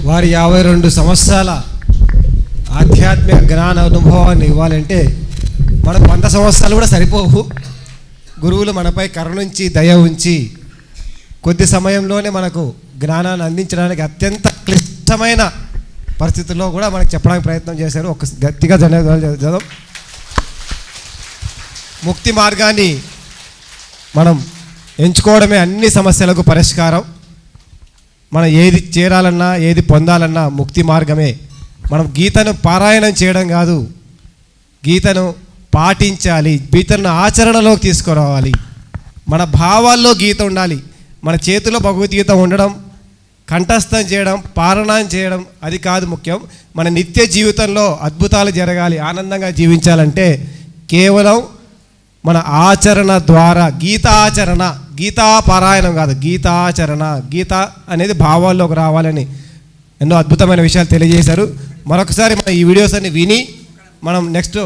వారి 52 సంవత్సరాల ఆధ్యాత్మిక జ్ఞాన అనుభవాన్ని ఇవ్వాలంటే మనకు 100 సంవత్సరాలు కూడా సరిపోవు. గురువులు మనపై కరుణించి దయ ఉంచి కొద్ది సమయంలోనే మనకు జ్ఞానాన్ని అందించడానికి అత్యంత క్లిష్టమైన పరిస్థితుల్లో కూడా మనకు చెప్పడానికి ప్రయత్నం చేశారు. ఒక గట్టిగా చదవం. ముక్తి మార్గాన్ని మనం ఎంచుకోవడమే అన్ని సమస్యలకు పరిష్కారం. మనం ఏది చేరాలన్నా ఏది పొందాలన్నా ముక్తి మార్గమే. మనం గీతను పారాయణం చేయడం కాదు, గీతను పాటించాలి, గీతను ఆచరణలోకి తీసుకురావాలి. మన భావాల్లో గీత ఉండాలి. మన చేతిలో భగవద్గీత ఉండడం, కంఠస్థం చేయడం, పారాయణం చేయడం అది కాదు ముఖ్యం. మన నిత్య జీవితంలో అద్భుతాలు జరగాలి, ఆనందంగా జీవించాలంటే కేవలం మన ఆచరణ ద్వారా, గీతాచరణ, గీతా పారాయణం కాదు, గీతాచరణ. గీత అనేది భావాల్లోకి రావాలని ఎన్నో అద్భుతమైన విషయాలు తెలియజేశారు. మరొకసారి మన ఈ వీడియోస్ అన్ని విని మనం నెక్స్ట్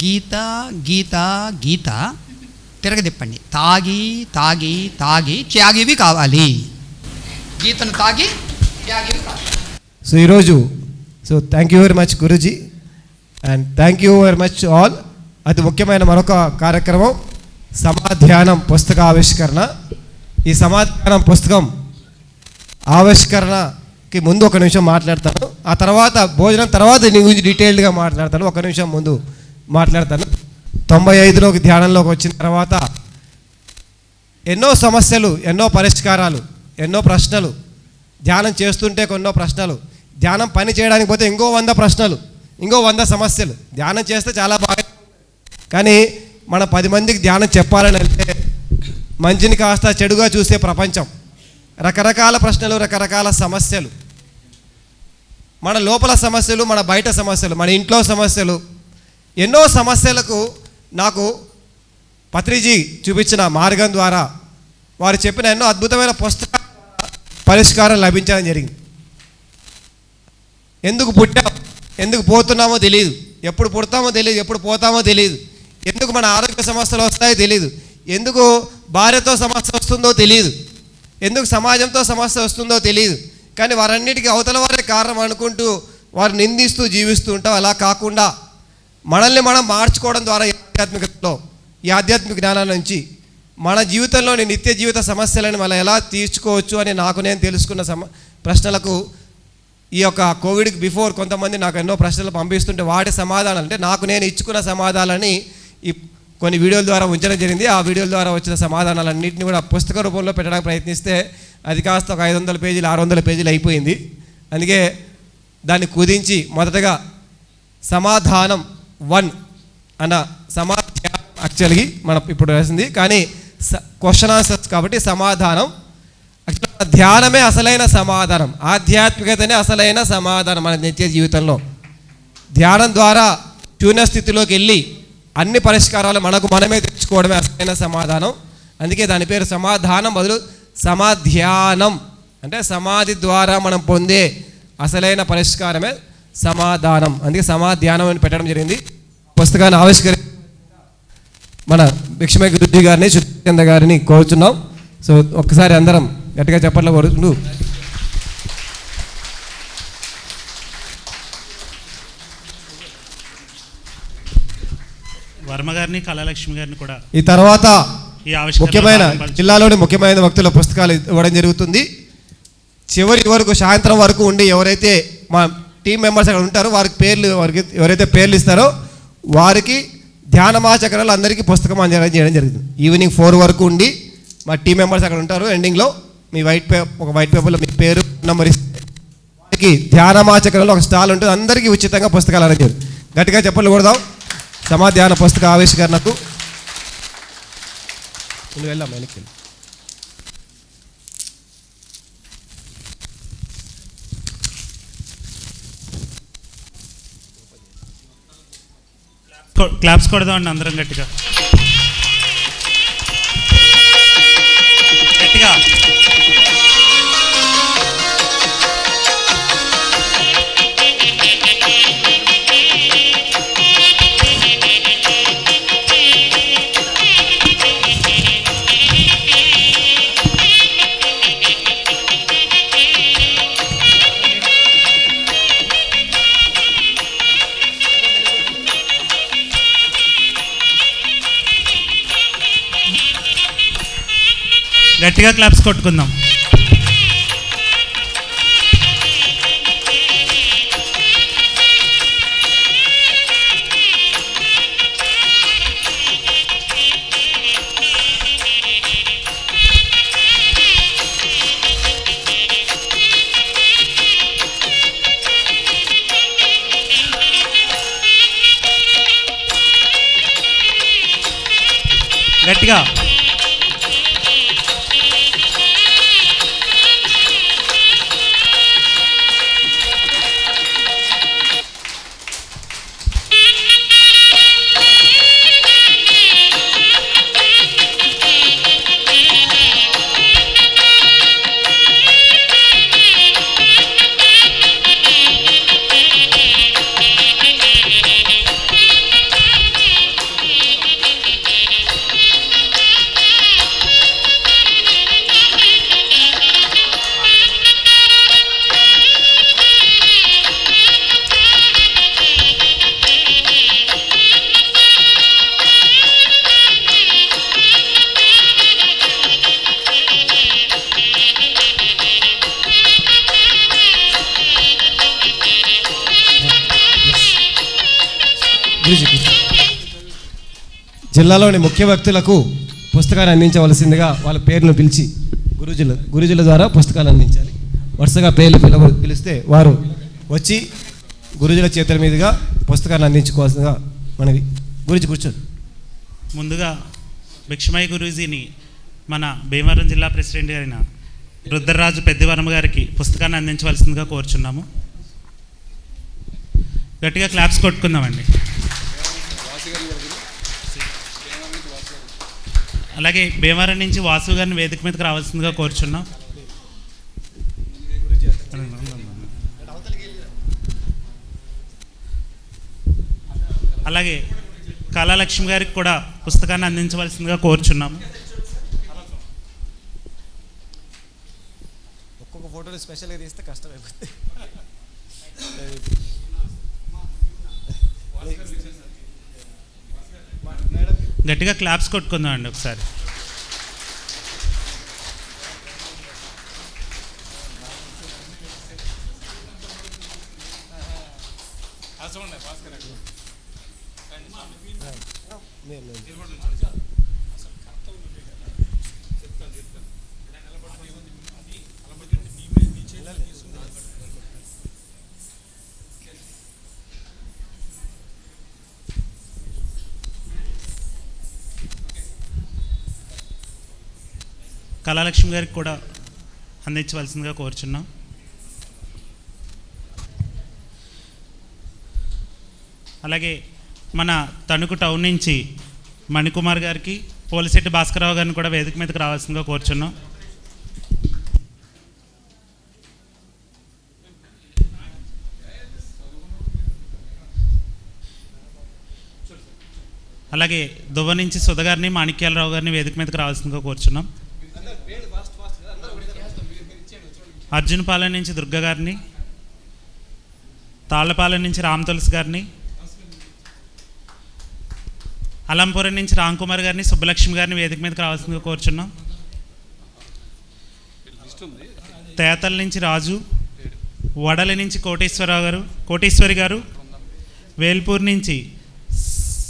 గీత గీత గీత తిరగదిప్పండి. తాగి తాగి తాగి త్యాగివి కావాలి. గీతను తాగి త్యాగివి కావాలి. సో ఈరోజు thank you very much Guruji and thank you very much all. అతి ముఖ్యమైన మరొక కార్యక్రమం సమాధ్యానం పుస్తక ఆవిష్కరణ. ఈ సమాధ్యానం పుస్తకం ఆవిష్కరణకి ముందు ఒక నిమిషం మాట్లాడతాను. ఆ తర్వాత భోజనం తర్వాత దీని గురించి డీటెయిల్డ్గా మాట్లాడతాను. ఒక నిమిషం ముందు మాట్లాడతాను. 95లోకి ధ్యానంలోకి వచ్చిన తర్వాత ఎన్నో సమస్యలు, ఎన్నో పరిష్కారాలు, ఎన్నో ప్రశ్నలు, ధ్యానం చేస్తుంటే కొన్నో ప్రశ్నలు, ధ్యానం పని చేయడానికి పోతే ఇంకో 100 ప్రశ్నలు, ఇంకో 100 సమస్యలు. ధ్యానం చేస్తే చాలా బాగా, కానీ మన 10 మందికి ధ్యానం చెప్పాలని అంటే మంచిని కాస్త చెడుగా చూసే ప్రపంచం. రకరకాల ప్రశ్నలు, రకరకాల సమస్యలు, మన లోపల సమస్యలు, మన బయట సమస్యలు, మన ఇంట్లో సమస్యలు, ఎన్నో సమస్యలకు నాకు పత్రిజీ చూపించిన మార్గం ద్వారా, వారు చెప్పిన ఎన్నో అద్భుతమైన పుస్తక పరిష్కారం లభించడం జరిగింది. ఎందుకు పుట్టామో, ఎందుకు పోతున్నామో తెలియదు, ఎప్పుడు పుడతామో తెలియదు, ఎప్పుడు పోతామో తెలియదు, ఎందుకు మన ఆరోగ్య సమస్యలు వస్తాయో తెలియదు, ఎందుకు భార్యతో సమస్య వస్తుందో తెలియదు, ఎందుకు సమాజంతో సమస్య వస్తుందో తెలియదు. కానీ వారన్నిటికీ అవతల వారే కారణం అనుకుంటూ వారు నిందిస్తూ జీవిస్తూ ఉంటాం. అలా కాకుండా మనల్ని మనం మార్చుకోవడం ద్వారా ఈ ఆధ్యాత్మిక జ్ఞానం నుంచి మన జీవితంలోని నిత్య జీవిత సమస్యలను మనం ఎలా తీర్చుకోవచ్చు అని నాకు నేను తెలుసుకున్న ప్రశ్నలకు ఈ యొక్క కోవిడ్కి బిఫోర్ కొంతమంది నాకు ఎన్నో ప్రశ్నలు పంపిస్తుంటే వాటి సమాధానాలు అంటే నాకు నేను ఇచ్చుకున్న సమాధానాలని ఈ కొన్ని వీడియోల ద్వారా ఉంచడం జరిగింది. ఆ వీడియోల ద్వారా వచ్చిన సమాధానాలన్నింటినీ కూడా పుస్తక రూపంలో పెట్టడానికి ప్రయత్నిస్తే అది కాస్త ఒక 500 పేజీలు 600 పేజీలు అయిపోయింది. అందుకే దాన్ని కుదించి మొదటగా సమాధానం 1 అన్న సమాధానం యాక్చువల్గా మనం ఇప్పుడు రాసింది, కానీ క్వశ్చన్ ఆన్సర్స్ కాబట్టి సమాధానం. యాక్చువల్గా ధ్యానమే అసలైన సమాధానం, ఆధ్యాత్మికతనే అసలైన సమాధానం. మన నిత్య జీవితంలో ధ్యానం ద్వారా శూన్య స్థితిలోకి వెళ్ళి అన్ని పరిష్కారాలు మనకు మనమే తెచ్చుకోవడమే అసలైన సమాధానం. అందుకే దాని పేరు సమాధానం బదులు సమాధ్యానం, అంటే సమాధి ద్వారా మనం పొందే అసలైన పరిష్కారమే సమాధానం. అందుకే సమాధ్యానం అని పెట్టడం జరిగింది. పుస్తకాన్ని ఆవిష్కరి మన భిక్షమయ గురుజీ గారిని, చుట్టంద గారిని కోరుచున్నాం. సో ఒక్కసారి అందరం గట్టిగా చెప్పట్లో కోరుతూ వర్మ గారిని, కళాలక్ష్మి గారిని కూడా ఈ తర్వాత ముఖ్యమైన జిల్లాలోని ముఖ్యమైన వ్యక్తుల పుస్తకాలు ఇవ్వడం జరుగుతుంది. చివరి వరకు సాయంత్రం వరకు ఉండి ఎవరైతే మా టీం మెంబర్స్ అక్కడ ఉంటారో వారికి ఎవరైతే పేర్లు ఇస్తారో వారికి ధ్యానమాచకరాలు అందరికీ పుస్తకం అందజేయడం జరిగింది. ఈవినింగ్ 4 వరకు ఉండి మా టీం మెంబర్స్ అక్కడ ఉంటారు. ఎండింగ్లో మీ ఒక వైట్ పేపర్లో మీ పేరు నెంబర్ ఇస్తే వారికి ధ్యానమాచకరంలో ఒక స్టాల్ ఉంటుంది. అందరికీ ఉచితంగా పుస్తకాలు అందజేయాలి. గట్టిగా చెప్పలు కొడదాం సమాధ్యాన పుస్తక ఆవిష్కరణకు. నువ్వు వెళ్ళాం వెనక్కి. క్లాప్స్ కొడదామండి అందరం గట్టిగా గట్టిగా. గట్టిగా క్లాప్స్ కొట్టుకుందాం. గట్టిగా జిల్లాలోని ముఖ్య వ్యక్తులకు పుస్తకాలు అందించవలసిందిగా వాళ్ళ పేర్లను పిలిచి గురుజుల ద్వారా పుస్తకాలు అందించాలి. వరుసగా పేర్లు పిలిస్తే వారు వచ్చి గురుజుల చేతుల మీదుగా పుస్తకాలు అందించుకోవాల్సిందిగా మనవి. గురించి కూర్చోండి. ముందుగా భిక్షమయ్య గురూజీని మన భీమవరం జిల్లా ప్రెసిడెంట్ అయిన రుద్రరాజు పెద్దివరమ గారికి పుస్తకాన్ని అందించవలసిందిగా కోరుచున్నాము. గట్టిగా క్లాప్స్ కొట్టుకుందామండి. అలాగే భీమవరం నుంచి వాసు గారిని వేదిక మీదకి రావాల్సిందిగా కోరుచున్నాం. అలాగే కళాలక్ష్మి గారికి కూడా పుస్తకాన్ని అందించవలసిందిగా కోరుచున్నాము. ఒక్కొక్క ఫోటోలు స్పెషల్గా తీస్తే కష్టమైపోతుంది. గట్టిగా క్లాప్స్ కొట్టుకుందాం అండి ఒకసారి. కళాలక్ష్మి గారికి కూడా అందించవలసిందిగా కోరుచున్నాం. అలాగే మన తణుకు టౌన్ నుంచి మణికుమార్ గారికి, పోలిశెట్టి భాస్కరరావు గారిని కూడా వేదిక మీదకి రావాల్సిందిగా కోరుచున్నాం. అలాగే దువ్వ నుంచి సుధగారిని, మాణిక్యాలరావు గారిని వేదిక మీదకి రావాల్సిందిగా కోరుచున్నాం. అర్జునపాలెం నుంచి దుర్గ గారిని, తాళ్లపాలెం నుంచి రామ్ తులసి గారిని, అలంపురం నుంచి రామ్కుమార్ గారిని, సుబ్బలక్ష్మి గారిని వేదిక మీదకి రావాల్సిందిగా కోరుచున్నాం. తేతల నుంచి రాజు, వడలి నుంచి కోటేశ్వరి గారు, వేల్పూర్ నుంచి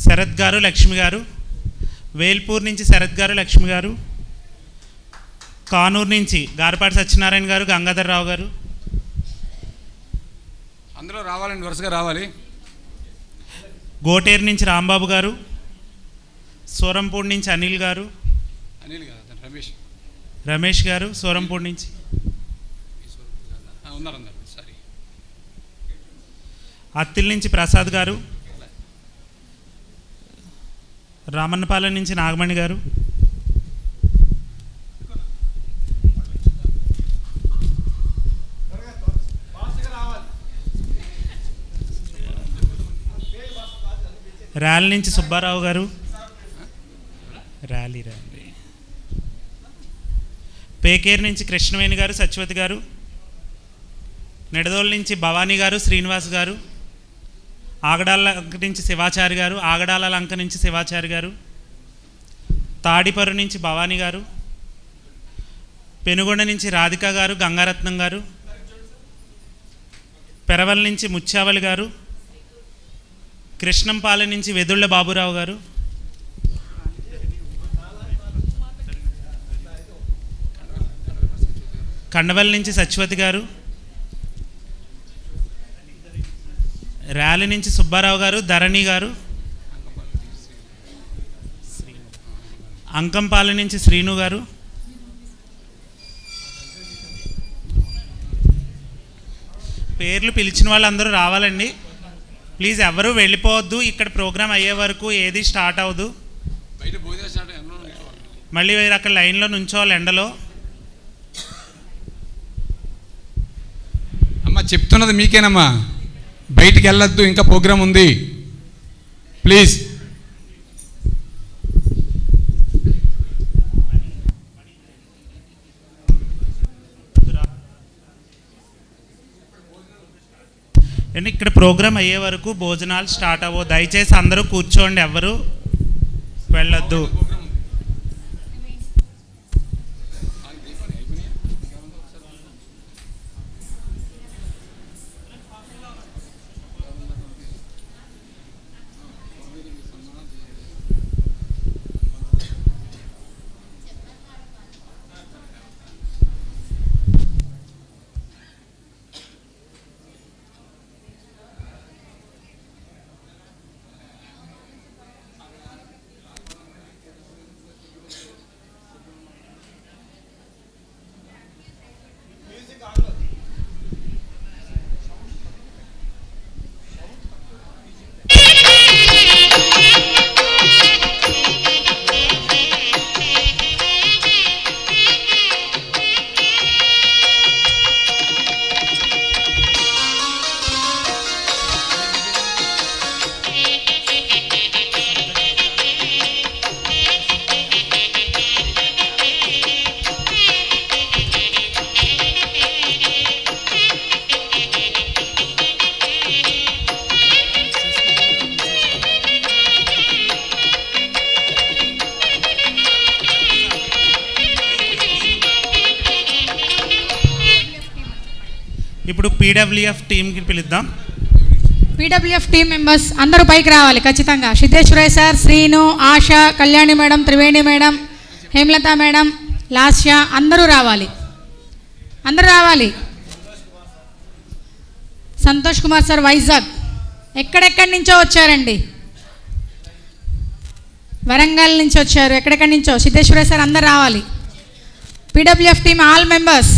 శరత్ గారు, లక్ష్మి గారు, వేల్పూర్ నుంచి శరత్ గారు, లక్ష్మి గారు, కానూరు నుంచి గారపాటి సత్యనారాయణ గారు, గంగాధర్ రావు గారు. అందరూ రావాలండి, వరుసగా రావాలి. గోటేరు నుంచి రాంబాబు గారు, సూరంపూడి నుంచి అనిల్ గారు, రమేష్ గారు, సూరంపూడి నుంచి అత్తిల్ నుంచి ప్రసాద్ గారు, రామన్నపాలెం నుంచి నాగమణి గారు, ర్యాలీ నుంచి సుబ్బారావు గారు, ర్యాలీ పేకేరు నుంచి కృష్ణవేణి గారు, సత్యవతి గారు, నిడదోలు నుంచి భవానీ గారు, శ్రీనివాస్ గారు, ఆగడాల లంక నుంచి శివాచారి గారు, ఆగడాల లంక నుంచి శివాచారి గారు, తాడిపర్రు నుంచి భవానీ గారు, పెనుగొండ నుంచి రాధిక గారు, గంగారత్నం గారు. పెరవల్ నుంచి ముత్యావళి గారు. కృష్ణంపాలెం నుంచి వెదుళ్ళ బాబురావు గారు. కండవల్ నుంచి సత్యవతి గారు. ర్యాలీ నుంచి సుబ్బారావు గారు, ధరణి గారు. అంకంపాలెం నుంచి శ్రీను గారు. పేర్లు పిలిచిన వాళ్ళందరూ రావాలండి ప్లీజ్. ఎవరు వెళ్ళిపోవద్దు, ఇక్కడ ప్రోగ్రామ్ అయ్యే వరకు ఏది స్టార్ట్ అవ్వదు. మళ్ళీ వేరే అక్కడ లైన్లో నుంచోవాలి ఎండలో. అమ్మ చెప్తున్నది మీకేనమ్మా, బయటికి వెళ్ళొద్దు, ఇంకా ప్రోగ్రామ్ ఉంది ప్లీజ్. అండ్ ఇక్కడ ప్రోగ్రామ్ అయ్యే వరకు భోజనాలు స్టార్ట్ అవ్వవు. దయచేసి అందరూ కూర్చోండి, ఎవరు వెళ్ళొద్దు. ఇప్పుడు పీడబ్ల్యూఎఫ్ టీంకి పిలుద్దాం. పీడబ్ల్యూఎఫ్ టీం మెంబర్స్ అందరూ పైకి రావాలి ఖచ్చితంగా. Siddheswarayya sir, Srinu, Asha, Kalyani madam, Triveni madam, Hemalatha madam, Lasya అందరూ రావాలి, అందరూ రావాలి. సంతోష్ కుమార్ సార్ వైజాగ్, ఎక్కడెక్కడి నుంచో వచ్చారండి, వరంగల్ నుంచి వచ్చారు, ఎక్కడెక్కడి నుంచో. సిద్ధేశ్వరయ్య సార్ అందరు రావాలి. పీడబ్ల్యూఎఫ్ టీం ఆల్ మెంబర్స్.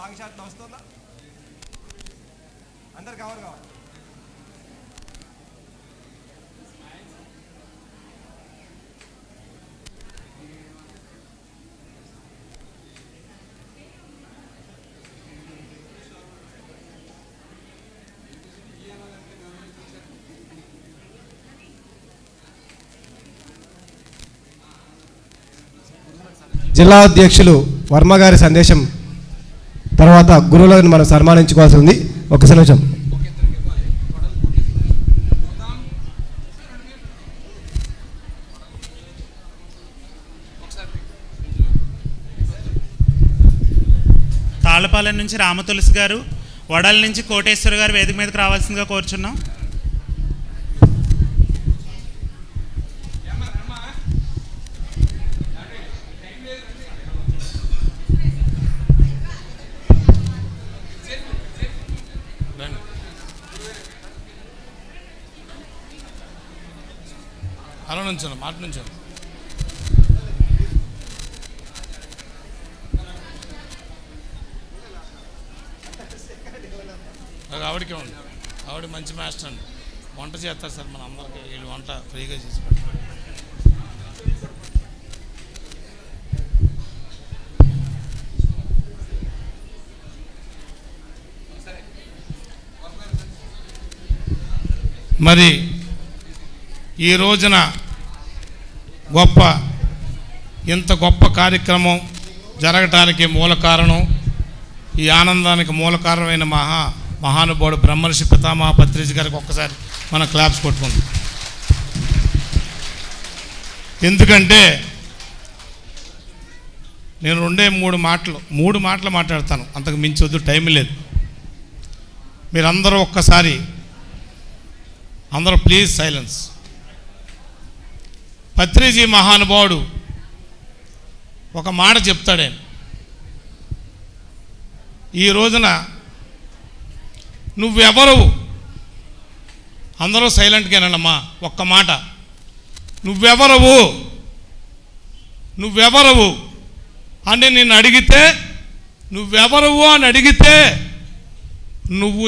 లాంగ్ షాట్లో వస్తుందా? అందరు కవర్ కావాలి. జిల్లా అధ్యక్షులు వర్మ గారి సందేశం తర్వాత గురువులను మనం సన్మానించుకోవాల్సి ఉంది. ఒక నిమిషం. తాళ్ళపాలెం నుంచి రామతులసి గారు, వడల నుంచి కోటేశ్వర గారు వేదిక మీదకి రావాల్సిందిగా కోరుచున్నాం. అలా నుంచాను మాట నుంచాను. ఆవిడకే ఉంది, ఆవిడ మంచి మాస్టర్ అండి, వంట చేస్తారు సార్. మన అందరికీ వీళ్ళు వంట ఫ్రీగా చేసి పెడతారు. మరి ఈ రోజున ఇంత గొప్ప కార్యక్రమం జరగటానికి మూల కారణం, ఈ ఆనందానికి మూల కారణమైన మహానుభావుడు బ్రహ్మర్షి పితామహ పత్రిజీ గారికి ఒక్కసారి మన క్లాప్స్ కొట్టుకుందాం. ఎందుకంటే నేను మూడు మాటలు మాట్లాడతాను, అంతకు మించి వద్దు, టైం లేదు. మీరందరూ ఒక్కసారి అందరూ ప్లీజ్ సైలెన్స్. పత్రిజీ మహానుభావుడు ఒక మాట చెప్తాడే, ఈ రోజున నువ్వెవరు, అందరూ సైలెంట్గానమ్మా, ఒక్క మాట, నువ్వెవరవు అని నేను అడిగితే, నువ్వెవరవు అని అడిగితే నువ్వు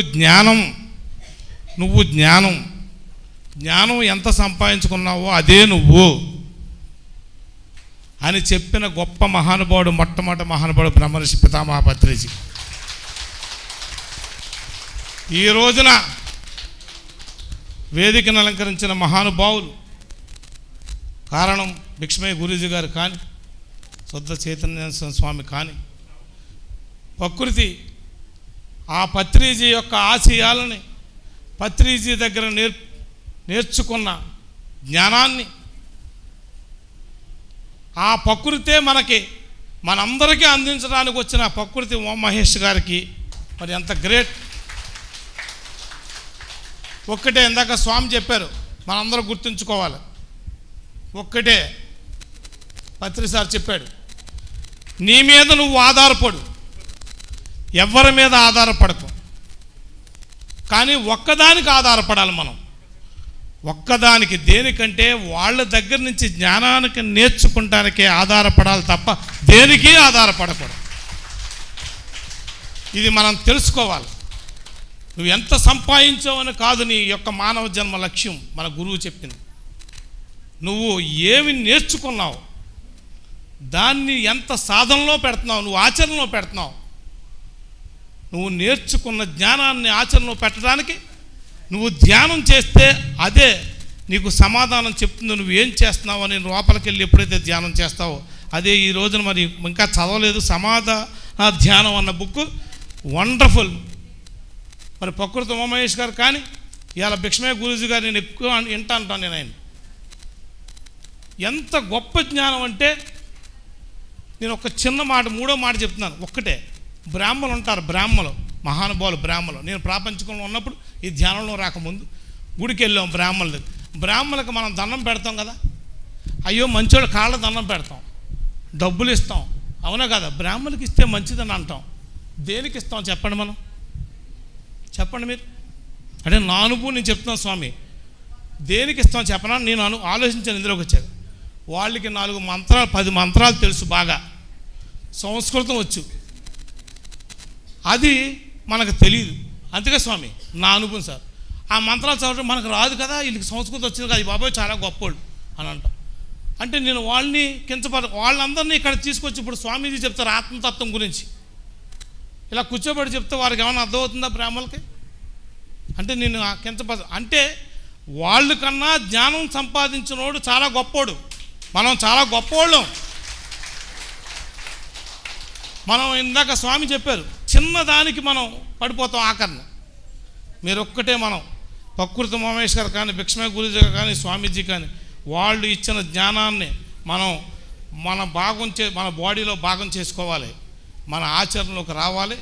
జ్ఞానం ఎంత సంపాదించుకున్నావో అదే నువ్వు అని చెప్పిన గొప్ప మహానుభావుడు, మొట్టమొదటి మహానుభావుడు బ్రహ్మర్షి పితామహ పత్రిజీ. ఈ రోజున వేదికను అలంకరించిన మహానుభావులు కారణం భిక్షమయ్య గురూజీ గారు కానీ, శుద్ధ చైతన్య స్వామి కానీ, ప్రకృతి ఆ పత్రిజీ యొక్క ఆశయాలని, పత్రిజీ దగ్గర నేర్చుకున్న జ్ఞానాన్ని, ఆ ప్రకృతే మనందరికీ అందించడానికి వచ్చిన ప్రకృతి ఓం మహేష్ గారికి మరి ఎంత గ్రేట్. ఒక్కటే ఇందాక స్వామి చెప్పారు, మనందరూ గుర్తుంచుకోవాలి. ఒక్కటే పత్రి సార్ చెప్పాడు, నీ మీద నువ్వు ఆధారపడు, ఎవరి మీద ఆధారపడకు, కానీ ఒక్కదానికి ఆధారపడాలి మనం. ఒక్కదానికి, దేనికంటే వాళ్ళ దగ్గర నుంచి జ్ఞానానికి నేర్చుకుంటానికే ఆధారపడాలి తప్ప దేనికి ఆధారపడకూడదు. ఇది మనం తెలుసుకోవాలి. నువ్వు ఎంత సంపాదించావని కాదు నీ యొక్క మానవ జన్మ లక్ష్యం. మన గురువు చెప్పింది, నువ్వు ఏమి నేర్చుకున్నావు, దాన్ని ఎంత సాధనలో పెడుతున్నావు, నువ్వు ఆచరణలో పెడుతున్నావు. నువ్వు నేర్చుకున్న జ్ఞానాన్ని ఆచరణలో పెట్టడానికి నువ్వు ధ్యానం చేస్తే అదే నీకు సమాధానం చెప్తుంది. నువ్వు ఏం చేస్తున్నావు అని లోపలికి వెళ్ళి ఎప్పుడైతే ధ్యానం చేస్తావో అదే. ఈ రోజున మరి ఇంకా చదవలేదు, సమాధాన ధ్యానం అన్న బుక్ వండర్ఫుల్. మరి ప్రకృతి ఉమామహేష్ గారు కానీ, ఇవాళ భిక్షమయ్య గురూజీ గారు నేను ఎక్కువ అంటాను నేను ఆయన ఎంత గొప్ప జ్ఞానం అంటే, నేను ఒక చిన్న మాట, మూడో మాట చెప్తున్నాను. ఒక్కటే, బ్రాహ్మలు ఉంటారు, బ్రాహ్మలు మహానుభావులు బ్రాహ్మలు. నేను ప్రాపంచికంలో ఉన్నప్పుడు ఈ ధ్యానంలో రాకముందు గుడికి వెళ్ళాం బ్రాహ్మణుల దగ్గర. బ్రాహ్మణులకు మనం దండం పెడతాం కదా, అయ్యో మంచోళ్ళ కాళ్ళ దండం పెడతాం, డబ్బులు ఇస్తాం, అవునా కదా? బ్రాహ్మణులకి ఇస్తే మంచిదని అంటాం. దేనికి ఇస్తాం చెప్పండి? మనం చెప్పండి మీరు. అంటే నా అనుభవం నేను చెప్తున్నాను స్వామి. దేనికి ఇస్తాం చెప్పనా? నేను ఆలోచించాను ఇందులోకి వచ్చాక. వాళ్ళకి 4 మంత్రాలు 10 మంత్రాలు తెలుసు, బాగా సంస్కృతం వచ్చు, అది మనకు తెలియదు. అంతేగా స్వామి, నా అనుభవం సార్. ఆ మంత్రాలు చదవడం మనకు రాదు కదా, వీళ్ళకి సంస్కృతం వచ్చింది కదా, బాబాయ్ చాలా గొప్పోళ్ళు అని అంటాం. అంటే నేను వాళ్ళని వాళ్ళందరినీ ఇక్కడ తీసుకొచ్చి ఇప్పుడు స్వామీజీ చెప్తారు ఆత్మతత్వం గురించి, ఇలా కూర్చోబెట్టి చెప్తే వారికి ఏమైనా అర్థమవుతుందా బ్రాహ్మణులకి? అంటే నేను అంటే వాళ్ళకన్నా జ్ఞానం సంపాదించినోడు చాలా గొప్పోడు, మనం చాలా గొప్పవాళ్ళం. మనం ఇందాక స్వామి చెప్పారు, చిన్నదానికి మనం పడిపోతాం ఆకరణ. మీరు ఒక్కటే, మనం ప్రకృతి మహేష్ గారు కానీ, భిక్షమయ్య గురూజీ గారు కానీ, స్వామీజీ కానీ, వాళ్ళు ఇచ్చిన జ్ఞానాన్ని మనం మన బాడీలో భాగం చేసుకోవాలి, మన ఆచరణలోకి రావాలి.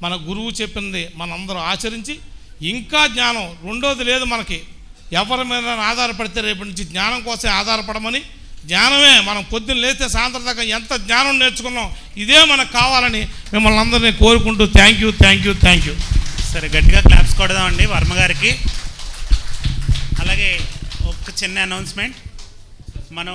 మన గురువు చెప్పింది మనందరం ఆచరించి ఇంకా జ్ఞానం రెండోది లేదు మనకి. ఎవరి మీద ఆధారపడితే రేపటి నుంచి జ్ఞానం కోసం ఆధారపడమని, జ్ఞానమే మనం పొద్దున్న లేస్తే సాయంత్రం దాకా ఎంత జ్ఞానం నేర్చుకున్నాం, ఇదే మనకు కావాలని మిమ్మల్ని అందరినీ కోరుకుంటూ థ్యాంక్ యూ. సరే, గట్టిగా క్లాప్స్ కొడదామండి వర్మ గారికి. అలాగే ఒక చిన్న అనౌన్స్మెంట్, మనం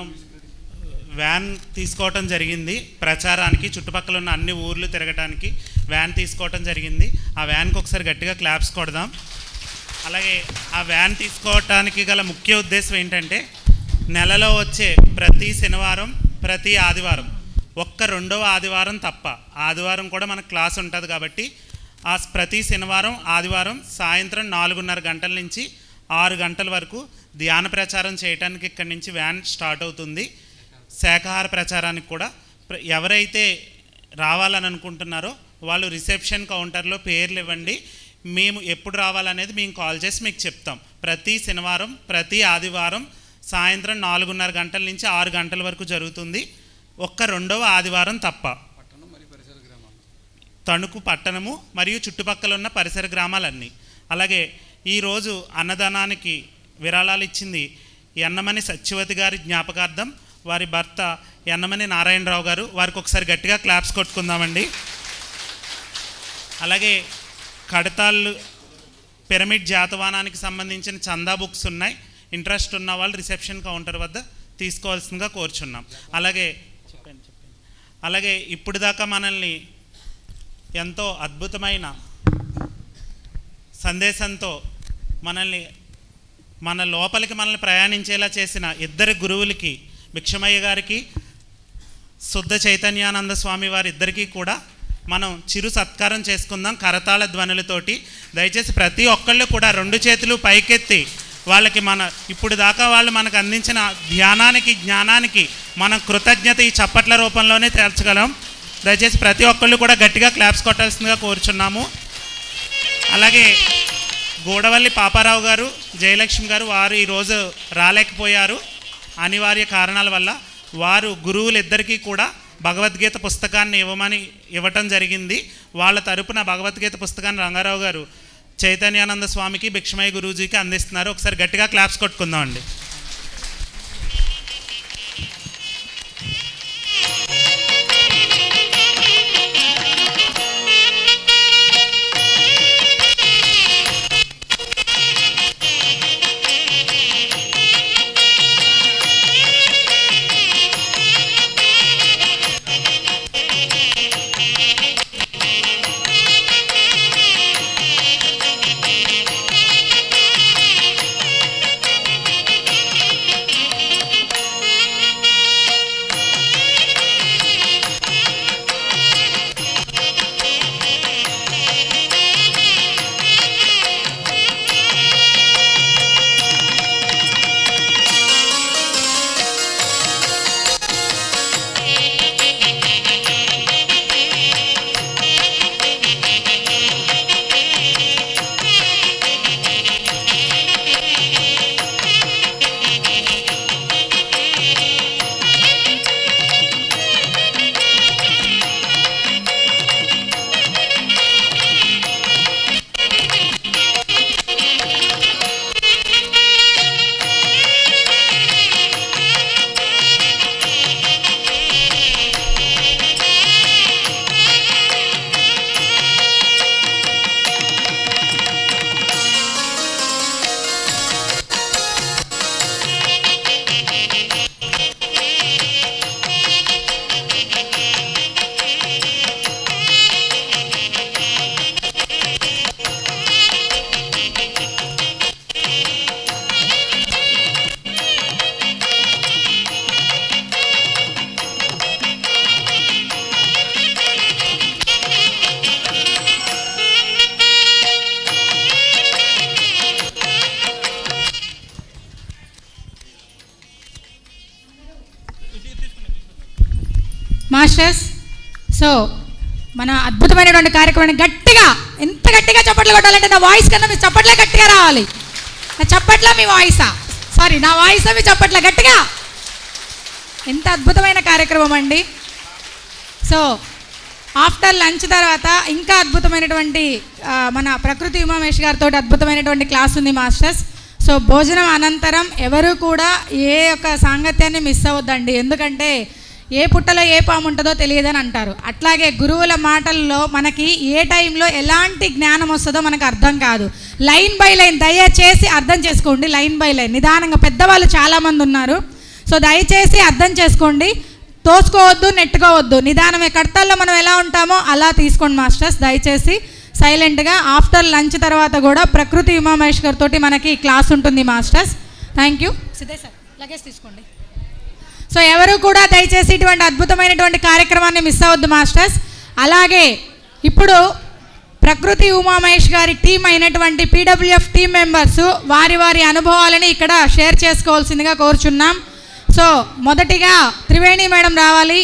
వ్యాన్ తీసుకోవటం జరిగింది ప్రచారానికి, చుట్టుపక్కల ఉన్న అన్ని ఊర్లు తిరగటానికి వ్యాన్ తీసుకోవటం జరిగింది. ఆ వ్యాన్కి ఒకసారి గట్టిగా క్లాప్స్ కొడదాం. అలాగే ఆ వ్యాన్ తీసుకోవటానికి గల ముఖ్య ఉద్దేశం ఏంటంటే, నెలలో వచ్చే ప్రతి శనివారం, ప్రతి ఆదివారం, ఒక్క 2వ ఆదివారం తప్ప, ఆదివారం కూడా మనకు క్లాస్ ఉంటుంది కాబట్టి, ఆ ప్రతి శనివారం ఆదివారం సాయంత్రం 4:30 గంటల నుంచి 6 గంటల వరకు ధ్యాన ప్రచారం చేయడానికి ఇక్కడి నుంచి వ్యాన్ స్టార్ట్ అవుతుంది. శాకాహార ప్రచారానికి కూడా ఎవరైతే రావాలని అనుకుంటున్నారో వాళ్ళు రిసెప్షన్ కౌంటర్లో పేర్లు ఇవ్వండి. మేము ఎప్పుడు రావాలనేది మేము కాల్ చేసి మీకు చెప్తాం. ప్రతి శనివారం, ప్రతి ఆదివారం సాయంత్రం 4:30 గంటల నుంచి 6 గంటల వరకు జరుగుతుంది. ఒక్క 2వ ఆదివారం తప్ప. తణుకు పట్టణము మరియు చుట్టుపక్కల ఉన్న పరిసర గ్రామాలన్నీ. అలాగే ఈరోజు అన్నదానానికి విరాళాలు ఇచ్చింది యన్నమని సత్యవతి గారి జ్ఞాపకార్థం, వారి భర్త యన్నమని నారాయణరావు గారు. వారికి ఒకసారి గట్టిగా క్లాప్స్ కొట్టుకుందామండి. అలాగే కడతాళ్ళు పిరమిడ్ జాతవానానికి సంబంధించిన చందా బుక్స్ ఉన్నాయి. ఇంట్రెస్ట్ ఉన్న వాళ్ళు రిసెప్షన్ కౌంటర్ వద్ద తీసుకోవాల్సిందిగా కోరుచున్నాం. అలాగే ఇప్పుడు దాకా మనల్ని ఎంతో అద్భుతమైన సందేశంతో మన లోపలికి మనల్ని ప్రయాణించేలా చేసిన 2 గురువులకి, భిక్షమయ్య గారికి, శుద్ధ చైతన్యానంద స్వామి వారి ఇద్దరికీ కూడా మనం చిరు సత్కారం చేసుకుందాం కరతాళ ధ్వనులతోటి. దయచేసి ప్రతి ఒక్కళ్ళు కూడా 2 చేతులు పైకెత్తి వాళ్ళకి ఇప్పుడు దాకా వాళ్ళు మనకు అందించిన ధ్యానానికి, జ్ఞానానికి మనం కృతజ్ఞత ఈ చప్పట్ల రూపంలోనే తీర్చగలం. దయచేసి ప్రతి ఒక్కళ్ళు కూడా గట్టిగా క్లాప్స్ కొట్టాల్సిందిగా కోరుచున్నాము. అలాగే గూడవల్లి పాపారావు గారు, జయలక్ష్మి గారు, వారు ఈరోజు రాలేకపోయారు అనివార్య కారణాల వల్ల. వారు గురువులిద్దరికీ కూడా భగవద్గీత పుస్తకాన్ని ఇవ్వటం జరిగింది. వాళ్ళ తరపున భగవద్గీత పుస్తకాన్ని రంగారావు గారు చైతన్యానంద స్వామికి, భిక్షమయ్య గురూజీకి అందిస్తున్నారు. ఒకసారి గట్టిగా క్లాప్స్ కొట్టుకుందాం అండి. మాస్టర్స్. సో మన అద్భుతమైనటువంటి కార్యక్రమాన్ని గట్టిగా, ఎంత గట్టిగా చప్పట్లు కొట్టాలంటే నా వాయిస్ కన్నా మీ చప్పట్లే గట్టిగా రావాలి. నా చప్పట్ల మీ వాయిసా, సారీ నా వాయిసా మీ చప్పట్ల గట్టిగా. ఎంత అద్భుతమైన కార్యక్రమం అండి. సో ఆఫ్టర్ లంచ్ తర్వాత ఇంకా అద్భుతమైనటువంటి మన ప్రకృతి ఉమామేష్ గారితో అద్భుతమైనటువంటి క్లాస్ ఉంది మాస్టర్స్. సో భోజనం అనంతరం ఎవరు కూడా ఏ యొక్క సాంగత్యాన్ని మిస్ అవ్వద్దండి. ఎందుకంటే ఏ పుట్టలో ఏ పాము ఉంటుందో తెలియదని అంటారు. అట్లాగే గురువుల మాటల్లో మనకి ఏ టైంలో ఎలాంటి జ్ఞానం వస్తుందో మనకు అర్థం కాదు. లైన్ బై లైన్ దయచేసి అర్థం చేసుకోండి. లైన్ బై లైన్ నిదానంగా, పెద్దవాళ్ళు చాలామంది ఉన్నారు. సో దయచేసి అర్థం చేసుకోండి. తోసుకోవద్దు, నెట్టుకోవద్దు. నిదానమే, కడతల్లో మనం ఎలా ఉంటామో అలా తీసుకోండి మాస్టర్స్. దయచేసి సైలెంట్గా. ఆఫ్టర్ లంచ్ తర్వాత కూడా ప్రకృతి ఉమామేష్ గారితో మనకి క్లాస్ ఉంటుంది masters. Thank you. Siddhe sir luggage తీసుకోండి. సో ఎవరు కూడా దయచేసి ఇటువంటి అద్భుతమైనటువంటి కార్యక్రమాన్ని మిస్ అవ్వద్దు మాస్టర్స్. అలాగే ఇప్పుడు ప్రకృతి ఉమామేష్ గారి టీం అయినటువంటి పీడబ్ల్యూఎఫ్ టీం మెంబర్స్ వారి వారి అనుభవాలని ఇక్కడ షేర్ చేసుకోవాల్సిందిగా కోరుచున్నాం. సో మొదటిగా త్రివేణి మేడం రావాలి.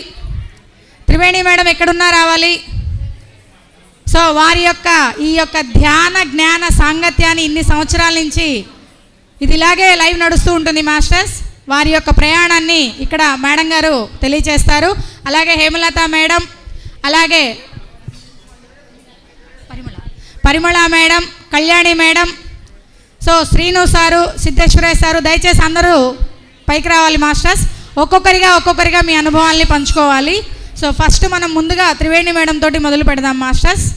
త్రివేణి మేడం ఎక్కడున్నా రావాలి. సో వారి యొక్క ఈ యొక్క ధ్యాన జ్ఞాన సాంగత్యాన్ని ఇన్ని సంవత్సరాల నుంచి ఇది ఇలాగే లైవ్ నడుస్తూ ఉంటుంది మాస్టర్స్. వారి యొక్క ప్రయాణాన్ని ఇక్కడ మేడం గారు తెలియజేస్తారు. అలాగే హేమలత మేడం, అలాగే Parimala madam, Kalyani madam, so Srinu sir, Siddheswarayya sir, దయచేసి అందరూ పైకి రావాలి మాస్టర్స్. ఒక్కొక్కరిగా మీ అనుభవాల్ని పంచుకోవాలి. సో ఫస్ట్ మనం ముందుగా త్రివేణి మేడం తోటి మొదలు పెడదాం masters.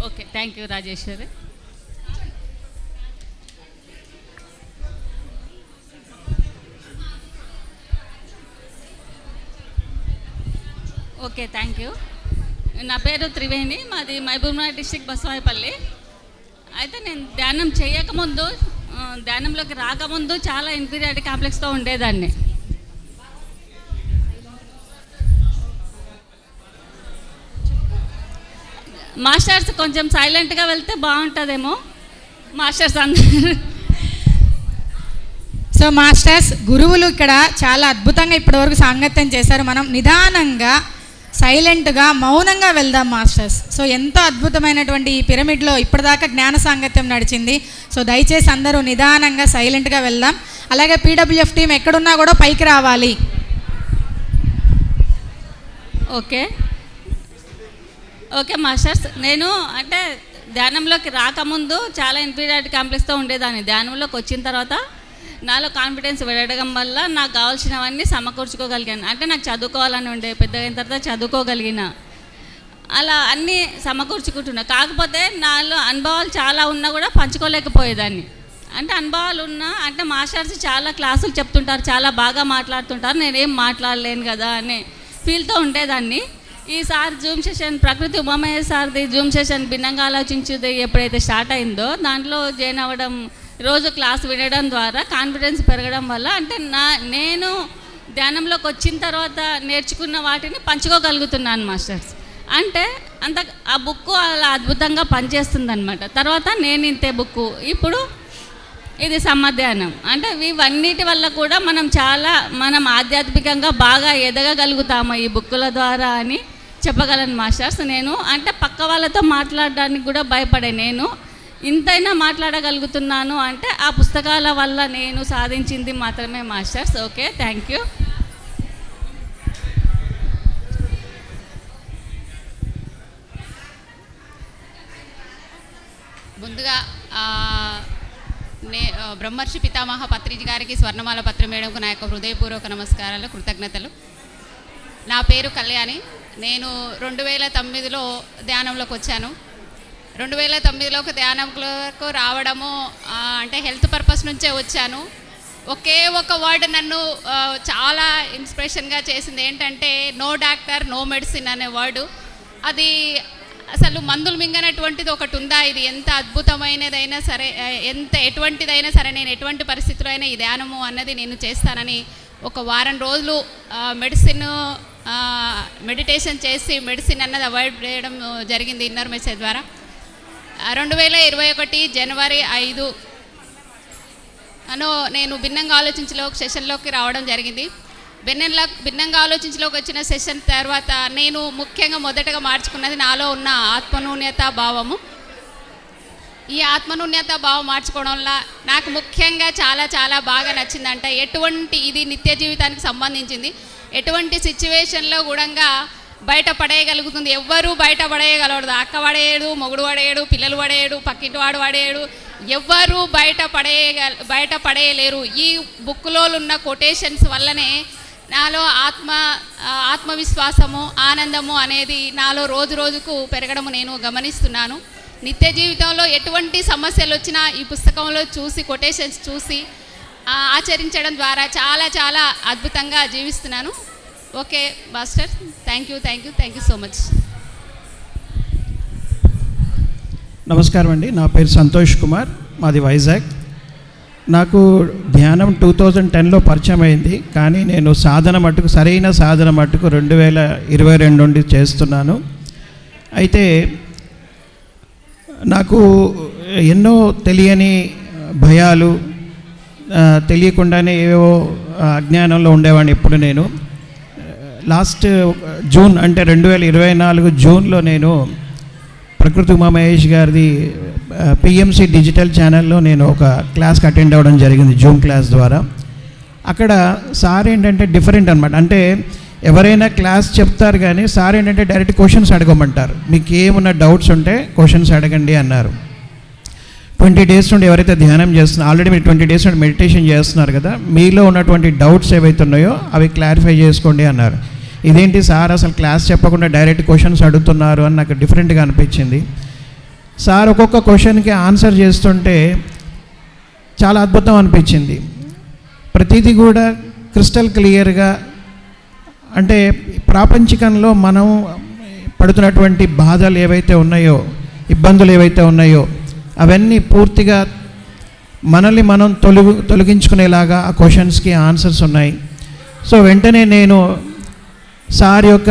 Okay thank you Rajeshwari. Okay thank you. నా పేరు త్రివేణి, మాది మహబూబ్నగర్ డిస్ట్రిక్ట్ బసవాయిపల్లి. అయితే నేను ధ్యానం చేయకముందు, ధ్యానంలోకి రాకముందు చాలా ఇన్ఫీరియారిటీ కాంప్లెక్స్తో ఉండేదాన్ని. మాస్టర్స్ కొంచెం సైలెంట్గా వెళ్తే బాగుంటుందేమో మాస్టర్స్ అందరూ. సో మాస్టర్స్, గురువులు ఇక్కడ చాలా అద్భుతంగా ఇప్పటివరకు సాంగత్యం చేశారు. మనం నిదానంగా, సైలెంట్గా, మౌనంగా వెళ్దాం మాస్టర్స్. సో ఎంతో అద్భుతమైనటువంటి ఈ పిరమిడ్లో ఇప్పటిదాకా జ్ఞాన సాంగత్యం నడిచింది. సో దయచేసి అందరూ నిదానంగా, సైలెంట్గా వెళ్దాం. అలాగే పీడబ్ల్యూఎఫ్ టీం ఎక్కడున్నా కూడా పైకి రావాలి. ఓకే ఓకే మాస్టర్స్, నేను అంటే ధ్యానంలోకి రాకముందు చాలా ఇన్ఫీరియారిటీ కాంప్లెక్స్తో ఉండేదాన్ని. ధ్యానంలోకి వచ్చిన తర్వాత నాలో కాన్ఫిడెన్స్ పెరగడం వల్ల నాకు కావాల్సినవన్నీ సమకూర్చుకోగలిగాను. అంటే నాకు చదువుకోవాలని ఉండే, పెద్దగా అయిన తర్వాత చదువుకోగలిగిన, అలా అన్నీ సమకూర్చుకుంటున్నా. కాకపోతే నాలో అనుభవాలు చాలా ఉన్నా కూడా పంచుకోలేకపోయేదాన్ని. అంటే అనుభవాలు ఉన్నా అంటే మాస్టర్స్ చాలా క్లాసులు చెప్తుంటారు, చాలా బాగా మాట్లాడుతుంటారు, నేనేం మాట్లాడలేను కదా అనే ఫీల్తో ఉండేదాన్ని. ఈసారి జూమ్ సెషన్, ప్రకృతి ఉమామేష్ సార్ది జూమ్ సెషన్ భిన్నంగా ఆలోచించేది ఎప్పుడైతే స్టార్ట్ అయిందో దాంట్లో జాయిన్ అవ్వడం, రోజు క్లాస్ వినడం ద్వారా కాన్ఫిడెన్స్ పెరగడం వల్ల అంటే నేను ధ్యానంలోకి వచ్చిన తర్వాత నేర్చుకున్న వాటిని పంచుకోగలుగుతున్నాను మాస్టర్స్. అంటే ఆ బుక్ అలా అద్భుతంగా పనిచేస్తుంది అనమాట. తర్వాత నేను ఇంతే బుక్, ఇప్పుడు ఇది సమ్మధ్యానం. అంటే ఇవన్నిటి వల్ల కూడా మనం ఆధ్యాత్మికంగా బాగా ఎదగగలుగుతాము ఈ బుక్కుల ద్వారా అని చెప్పగలను మాస్టర్స్. నేను అంటే పక్క వాళ్ళతో మాట్లాడడానికి కూడా భయపడే నేను ఇంతైనా మాట్లాడగలుగుతున్నాను అంటే ఆ పుస్తకాల వల్ల నేను సాధించింది మాత్రమే మాస్టర్స్. Okay thank you. ముందుగా బ్రహ్మర్షి పితామహ పత్రిజీ గారికి, స్వర్ణమాల పత్రి మేడంకు నా యొక్క హృదయపూర్వక నమస్కారాలు, కృతజ్ఞతలు. నా పేరు కళ్యాణి. నేను 2009లో ధ్యానంలోకి వచ్చాను. 2009లోకి ధ్యానంలోకి రావడము అంటే హెల్త్ పర్పస్ నుంచే వచ్చాను. ఒకే ఒక వర్డ్ నన్ను చాలా ఇన్స్పిరేషన్గా చేసింది ఏంటంటే నో డాక్టర్ నో మెడిసిన్ అనే వర్డు. అది అసలు మందులు మింగనటువంటిది ఒకటి ఉందా, ఇది ఎంత అద్భుతమైనదైనా సరే, ఎటువంటిదైనా సరే, నేను ఎటువంటి పరిస్థితుల్లో అయినా ఈ ధ్యానము అన్నది నేను చేస్తానని ఒక వారం రోజులు మెడిటేషన్ చేసి మెడిసిన్ అన్నది అవాయిడ్ చేయడం జరిగింది ఇన్నర్ మెసేజ్ ద్వారా. 2021 జనవరి 5 నేను భిన్నంగా ఆలోచించలో సెషన్లోకి రావడం జరిగింది. భిన్నంగా ఆలోచించలోకి వచ్చిన సెషన్ తర్వాత నేను ముఖ్యంగా మొదటగా మార్చుకున్నది నాలో ఉన్న ఆత్మన్యూన్యత భావము. ఈ ఆత్మన్యూన్యత భావం మార్చుకోవడం వల్ల నాకు ముఖ్యంగా చాలా చాలా బాగా నచ్చిందంట. ఇది నిత్య జీవితానికి సంబంధించింది. ఎటువంటి సిచ్యువేషన్లో కూడా బయట పడేయగలుగుతుంది. ఎవ్వరూ బయట పడేయగలదు. అక్క పడేయడు, మొగుడు పడేయడు, పిల్లలు పడేయడు, పక్కింటి వాడు పడేయడు, ఎవ్వరూ బయట పడేయలేరు. ఈ బుక్లో ఉన్న కొటేషన్స్ వల్లనే నాలో ఆత్మవిశ్వాసము, ఆనందము అనేది నాలో రోజు రోజుకు పెరగడము నేను గమనిస్తున్నాను. నిత్య జీవితంలో ఎటువంటి సమస్యలు వచ్చినా ఈ పుస్తకంలో చూసి, కొటేషన్స్ చూసి ఆచరించడం ద్వారా చాలా చాలా అద్భుతంగా జీవిస్తున్నాను. Okay master, thank you so much. నమస్కారం అండి, నా పేరు సంతోష్ కుమార్, మాది వైజాగ్. నాకు ధ్యానం 2010లో పరిచయం అయింది, కానీ నేను సరైన సాధన మట్టుకు 2022 నుండి చేస్తున్నాను. అయితే నాకు ఎన్నో తెలియని భయాలు, తెలియకుండానే ఏవో అజ్ఞానంలో ఉండేవాడిని ఎప్పుడు. నేను లాస్ట్ జూన్ అంటే 2024 జూన్లో నేను ప్రకృతి ఉమా మహేష్ గారిది పిఎంసి డిజిటల్ ఛానల్లో నేను ఒక క్లాస్కి అటెండ్ అవ్వడం జరిగింది, జూమ్ క్లాస్ ద్వారా. అక్కడ సార్ ఏంటంటే డిఫరెంట్ అనమాట. అంటే ఎవరైనా క్లాస్ చెప్తారు కానీ సార్ ఏంటంటే డైరెక్ట్ క్వశ్చన్స్ అడగమంటారు. మీకు ఏమన్నా డౌట్స్ ఉంటే క్వశ్చన్స్ అడగండి అన్నారు. 20 డేస్ నుండి ఎవరైతే ధ్యానం చేస్తున్నారు, ఆల్రెడీ మీరు 20 డేస్ నుండి మెడిటేషన్ చేస్తున్నారు కదా, మీలో ఉన్నటువంటి డౌట్స్ ఏవైతే ఉన్నాయో అవి క్లారిఫై చేసుకోండి అన్నారు. ఇదేంటి సార్ అసలు క్లాస్ చెప్పకుండా డైరెక్ట్ క్వశ్చన్స్ అడుగుతున్నారు అని నాకు డిఫరెంట్గా అనిపించింది. సార్ ఒక్కొక్క క్వశ్చన్కి ఆన్సర్ చేస్తుంటే చాలా అద్భుతం అనిపించింది. ప్రతిదీ కూడా క్రిస్టల్ క్లియర్గా, అంటే ప్రాపంచికంలో మనం పడుతున్నటువంటి బాధలు ఏవైతే ఉన్నాయో, ఇబ్బందులు ఏవైతే ఉన్నాయో అవన్నీ పూర్తిగా మనల్ని మనం తొలగించుకునేలాగా ఆ క్వశ్చన్స్కి ఆన్సర్స్ ఉన్నాయి. సో వెంటనే నేను సార్ యొక్క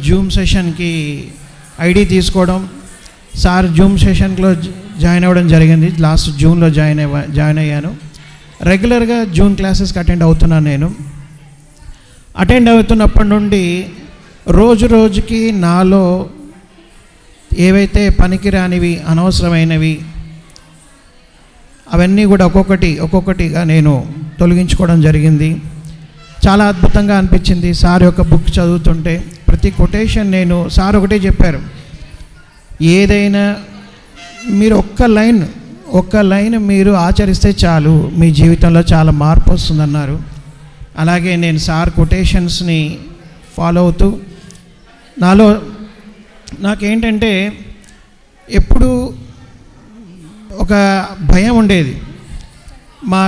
జూమ్ సెషన్కి ఐడి తీసుకోవడం, సార్ జూమ్ సెషన్లో జాయిన్ అవ్వడం జరిగింది. లాస్ట్ జూన్లో జాయిన్ అయ్యాను. రెగ్యులర్గా జూమ్ క్లాసెస్కి అటెండ్ అవుతున్నాను. నేను అటెండ్ అవుతున్నప్పటి నుండి రోజు రోజుకి నాలో ఏవైతే పనికిరానివి, అనవసరమైనవి అవన్నీ కూడా ఒక్కొక్కటిగా నేను తొలగించుకోవడం జరిగింది. చాలా అద్భుతంగా అనిపించింది. సార్ యొక్క బుక్ చదువుతుంటే ప్రతి కొటేషన్ సార్ ఒకటే చెప్పారు, ఏదైనా మీరు ఒక్క లైన్ మీరు ఆచరిస్తే చాలు, మీ జీవితంలో చాలా మార్పు వస్తుందన్నారు. అలాగే నేను సార్ కొటేషన్స్ని ఫాలో అవుతూ నాకేంటంటే ఎప్పుడు ఒక భయం ఉండేది. మా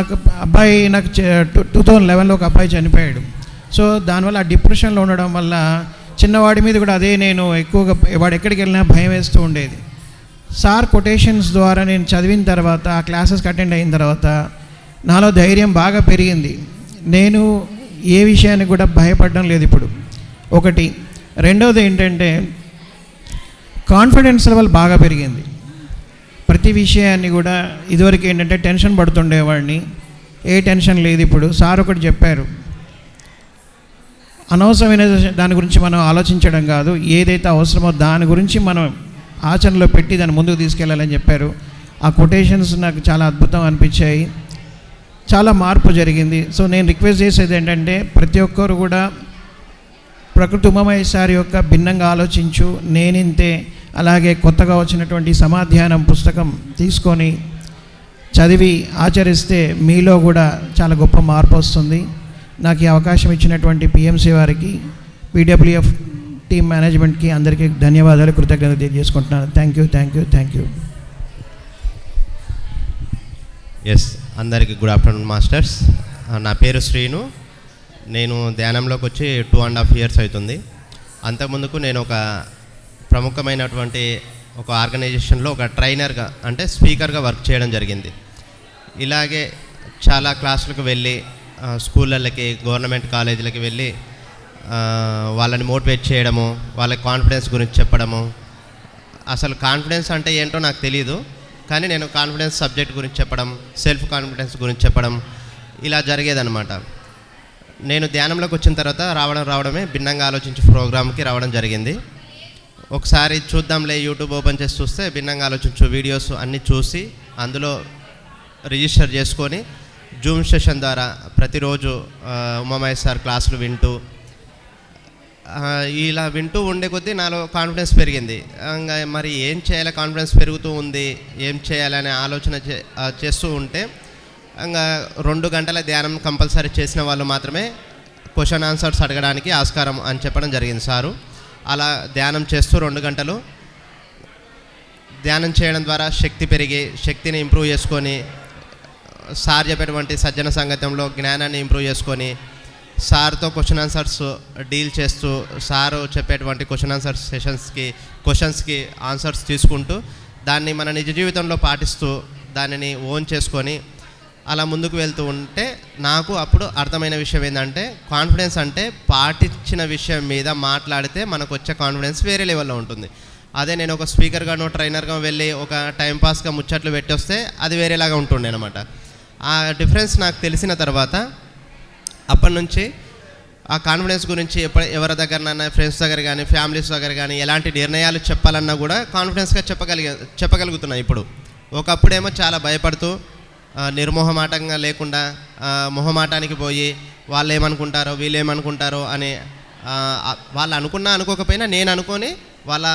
అబ్బాయి నాకు 2011లో ఒక అబ్బాయి చనిపోయాడు. సో దానివల్ల ఆ డిప్రెషన్లో ఉండడం వల్ల చిన్నవాడి మీద కూడా అదే నేను ఎక్కువగా వాడు ఎక్కడికి వెళ్ళినా భయం వేస్తూ ఉండేది. సార్ కొటేషన్స్ ద్వారా నేను చదివిన తర్వాత, ఆ క్లాసెస్కి అటెండ్ అయిన తర్వాత నాలో ధైర్యం బాగా పెరిగింది. నేను ఏ విషయానికి కూడా భయపడడం లేదు ఇప్పుడు. ఒకటి. రెండవది ఏంటంటే కాన్ఫిడెన్స్ లెవెల్ బాగా పెరిగింది. ప్రతి విషయాన్ని కూడా ఇదివరకు ఏంటంటే టెన్షన్ పడుతుండేవాడిని, ఏ టెన్షన్ లేదు ఇప్పుడు. సార్ ఒకటి చెప్పారు, అనవసరమైన దాని గురించి మనం ఆలోచించడం కాదు, ఏదైతే అవసరమో దాని గురించి మనం ఆచరణలో పెట్టి దాన్ని ముందుకు తీసుకెళ్ళాలని చెప్పారు. ఆ కొటేషన్స్ నాకు చాలా అద్భుతం అనిపించాయి. చాలా మార్పు జరిగింది. సో నేను రిక్వెస్ట్ చేసేది ఏంటంటే ప్రతి ఒక్కరు కూడా ప్రకృతి ఉమామహేష్ సార్ యొక్క భిన్నంగా ఆలోచించు, నేనింతే, అలాగే కొత్తగా వచ్చినటువంటి సమాధ్యానం పుస్తకం తీసుకొని చదివి ఆచరిస్తే మీలో కూడా చాలా గొప్ప మార్పు వస్తుంది. నాకు ఈ అవకాశం ఇచ్చినటువంటి పిఎంసి వారికి, పీడబ్ల్యూఎఫ్ టీమ్ మేనేజ్మెంట్కి అందరికీ ధన్యవాదాలు, కృతజ్ఞతలు తెలియజేసుకుంటున్నాను. Thank you. ఎస్, అందరికీ గుడ్ ఆఫ్టర్నూన్ మాస్టర్స్. నా పేరు శ్రీను. నేను ధ్యానంలోకి వచ్చి 2.5 years అవుతుంది. అంతకుముందుకు నేను ఒక ప్రముఖమైనటువంటి ఒక ఆర్గనైజేషన్లో ఒక ట్రైనర్గా, అంటే స్పీకర్గా వర్క్ చేయడం జరిగింది. ఇలాగే చాలా క్లాసులకు వెళ్ళి, స్కూళ్ళకి, గవర్నమెంట్ కాలేజీలకి వెళ్ళి వాళ్ళని మోటివేట్ చేయడము, వాళ్ళకి కాన్ఫిడెన్స్ గురించి చెప్పడము, అసలు కాన్ఫిడెన్స్ అంటే ఏంటో నాకు తెలియదు, కానీ నేను కాన్ఫిడెన్స్ సబ్జెక్ట్ గురించి చెప్పడం, సెల్ఫ్ కాన్ఫిడెన్స్ గురించి చెప్పడం ఇలా జరిగేదన్నమాట. నేను ధ్యానంలోకి వచ్చిన తర్వాత రావడమే భిన్నంగా ఆలోచించి ప్రోగ్రామ్కి రావడం జరిగింది. ఒకసారి చూద్దాంలే యూట్యూబ్ ఓపెన్ చేసి చూస్తే భిన్నంగా ఆలోచించు వీడియోస్ అన్నీ చూసి అందులో రిజిస్టర్ చేసుకొని జూమ్ సెషన్ ద్వారా ప్రతిరోజు ఉమామహేష్ సార్ క్లాసులు వింటూ ఇలా వింటూ ఉండే కొద్దీ నాలో కాన్ఫిడెన్స్ పెరిగింది. ఇంకా మరి ఏం చేయాలి, కాన్ఫిడెన్స్ పెరుగుతూ ఉంది, ఏం చేయాలనే ఆలోచన చేస్తూ ఉంటే ఇంకా 2 గంటల ధ్యానం కంపల్సరీ చేసిన వాళ్ళు మాత్రమే క్వశ్చన్ ఆన్సర్స్ అడగడానికి ఆస్కారం అని చెప్పడం జరిగింది సారు. అలా ధ్యానం చేస్తూ 2 గంటలు ధ్యానం చేయడం ద్వారా శక్తి పెరిగి శక్తిని ఇంప్రూవ్ చేసుకొని సార్ చెప్పేటువంటి సజ్జన సంగతంలో జ్ఞానాన్ని ఇంప్రూవ్ చేసుకొని సార్తో క్వశ్చన్ ఆన్సర్స్ డీల్ చేస్తూ సారు చెప్పేటువంటి క్వశ్చన్స్కి ఆన్సర్స్ తీసుకుంటూ దాన్ని మన నిజ జీవితంలో పాటిస్తూ దానిని ఓన్ చేసుకొని అలా ముందుకు వెళ్తూ ఉంటే నాకు అప్పుడు అర్థమైన విషయం ఏంటంటే కాన్ఫిడెన్స్ అంటే పాటించిన విషయం మీద మాట్లాడితే మనకు వచ్చే కాన్ఫిడెన్స్ వేరే లెవెల్లో ఉంటుంది. అదే నేను ఒక స్పీకర్గానో ట్రైనర్గా వెళ్ళి ఒక టైంపాస్గా ముచ్చట్లు పెట్టి వస్తే అది వేరేలాగా ఉంటుండే అనమాట. ఆ డిఫరెన్స్ నాకు తెలిసిన తర్వాత అప్పటి నుంచి ఆ కాన్ఫిడెన్స్ గురించి ఎవరి దగ్గరనన్నా ఫ్రెండ్స్ దగ్గర కానీ ఫ్యామిలీస్ దగ్గర కానీ ఎలాంటి నిర్ణయాలు చెప్పాలన్నా కూడా కాన్ఫిడెన్స్గా చెప్పగలుగుతున్నాను. ఇప్పుడు ఒకప్పుడేమో చాలా భయపడుతూ నిర్మోహమాటంగా లేకుండా మొహమాటానికి పోయి వాళ్ళు ఏమనుకుంటారో వీళ్ళు ఏమనుకుంటారో అని వాళ్ళు అనుకున్నా అనుకోకపోయినా నేను అనుకొని వాళ్ళ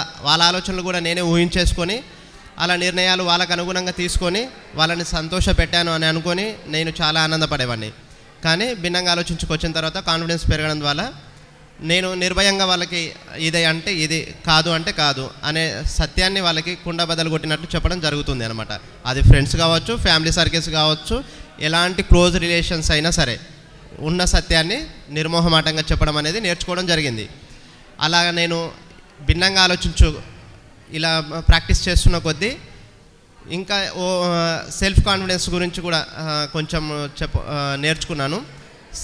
ఆలోచనలు కూడా నేనే ఊహించేసుకొని అలా నిర్ణయాలు వాళ్ళకు అనుగుణంగా తీసుకొని వాళ్ళని సంతోషపెట్టాను అని అనుకొని నేను చాలా ఆనందపడేవాడిని. కానీ భిన్నంగా ఆలోచించుకొచ్చిన తర్వాత కాన్ఫిడెన్స్ పెరగడం వల్ల నేను నిర్భయంగా వాళ్ళకి ఇది అంటే ఇది, కాదు అంటే కాదు అనే సత్యాన్ని వాళ్ళకి కుండ బద్దలు కొట్టినట్లు చెప్పడం జరుగుతుంది అనమాట. అది ఫ్రెండ్స్ కావచ్చు, ఫ్యామిలీ సర్కిల్స్ కావచ్చు, ఎలాంటి క్లోజ్ రిలేషన్స్ అయినా సరే ఉన్న సత్యాన్ని నిర్మోహమాటంగా చెప్పడం అనేది నేర్చుకోవడం జరిగింది. అలా నేను భిన్నంగా ఆలోచించు ఇలా ప్రాక్టీస్ చేస్తున్న కొద్దీ ఇంకా సెల్ఫ్ కాన్ఫిడెన్స్ గురించి కూడా కొంచెం నేర్చుకున్నాను.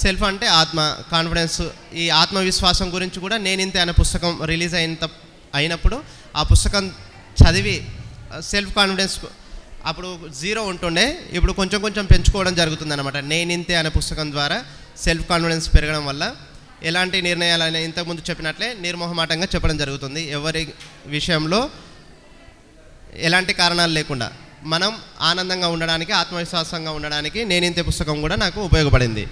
సెల్ఫ్ అంటే ఆత్మ, కాన్ఫిడెన్స్, ఈ ఆత్మవిశ్వాసం గురించి కూడా నేను ఇంతే అనే పుస్తకం రిలీజ్ అయినప్పుడు ఆ పుస్తకం చదివి సెల్ఫ్ కాన్ఫిడెన్స్ అప్పుడు 0 ఉంటుండే, ఇప్పుడు కొంచెం కొంచెం పెంచుకోవడం జరుగుతుంది అనమాట. నేను ఇంతే అనే పుస్తకం ద్వారా సెల్ఫ్ కాన్ఫిడెన్స్ పెరగడం వల్ల ఎలాంటి నిర్ణయాలైనా ఇంతకుముందు చెప్పినట్లే నిర్మోహమాటంగా చెప్పడం జరుగుతుంది. ఎవరి విషయంలో ఎలాంటి కారణాలు లేకుండా మనం ఆనందంగా ఉండడానికి, ఆత్మవిశ్వాసంగా ఉండడానికి నేను ఇంతే పుస్తకం కూడా నాకు ఉపయోగపడింది.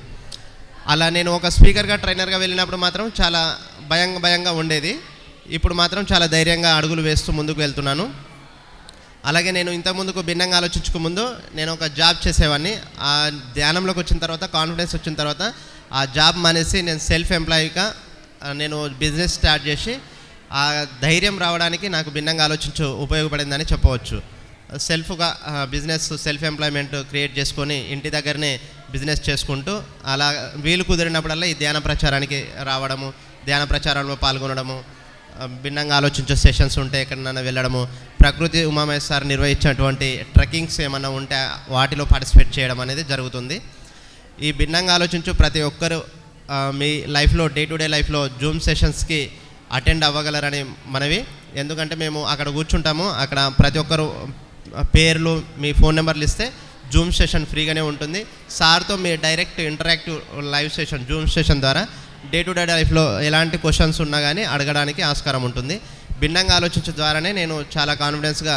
అలా నేను ఒక స్పీకర్గా ట్రైనర్గా వెళ్ళినప్పుడు మాత్రం చాలా భయంగా ఉండేది. ఇప్పుడు మాత్రం చాలా ధైర్యంగా అడుగులు వేస్తూ ముందుకు వెళ్తున్నాను. అలాగే నేను ఇంతకుముందుకు భిన్నంగా ఆలోచించుకు ముందు నేను ఒక జాబ్ చేసేవాడిని. ఆ ధ్యానంలోకి వచ్చిన తర్వాత, కాన్ఫిడెన్స్ వచ్చిన తర్వాత ఆ జాబ్ మానేసి నేను సెల్ఫ్ ఎంప్లాయీగా నేను బిజినెస్ స్టార్ట్ చేసి ఆ ధైర్యం రావడానికి నాకు భిన్నంగా ఆలోచించు ఉపయోగపడిందని చెప్పవచ్చు. సెల్ఫ్గా బిజినెస్ సెల్ఫ్ ఎంప్లాయ్మెంట్ క్రియేట్ చేసుకొని ఇంటి దగ్గరనే బిజినెస్ చేసుకుంటూ అలా వీలు కుదిరినప్పుడల్లా ఈ ధ్యాన ప్రచారానికి రావడము, ధ్యాన ప్రచారంలో పాల్గొనడము, భిన్నంగా ఆలోచించే సెషన్స్ ఉంటే ఎక్కడైనా వెళ్ళడము, ప్రకృతి ఉమామహేష్ సార్ నిర్వహించినటువంటి ట్రెక్కింగ్స్ ఏమైనా ఉంటే వాటిలో పార్టిసిపేట్ చేయడం అనేది జరుగుతుంది. ఈ భిన్నంగా ఆలోచించు ప్రతి ఒక్కరు మీ లైఫ్లో డే టు డే లైఫ్లో జూమ్ సెషన్స్కి అటెండ్ అవ్వగలరని మనవి. ఎందుకంటే మేము అక్కడ కూర్చుంటాము, అక్కడ ప్రతి ఒక్కరు పేర్లు, మీ ఫోన్ నెంబర్లు ఇస్తే జూమ్ సెషన్ ఫ్రీగానే ఉంటుంది. సార్తో మీ direct interactive live session zoom session ద్వారా డే టు డే లైఫ్లో ఎలాంటి క్వశ్చన్స్ ఉన్నా కానీ అడగడానికి ఆస్కారం ఉంటుంది. భిన్నంగా ఆలోచించే ద్వారానే నేను చాలా కాన్ఫిడెన్స్గా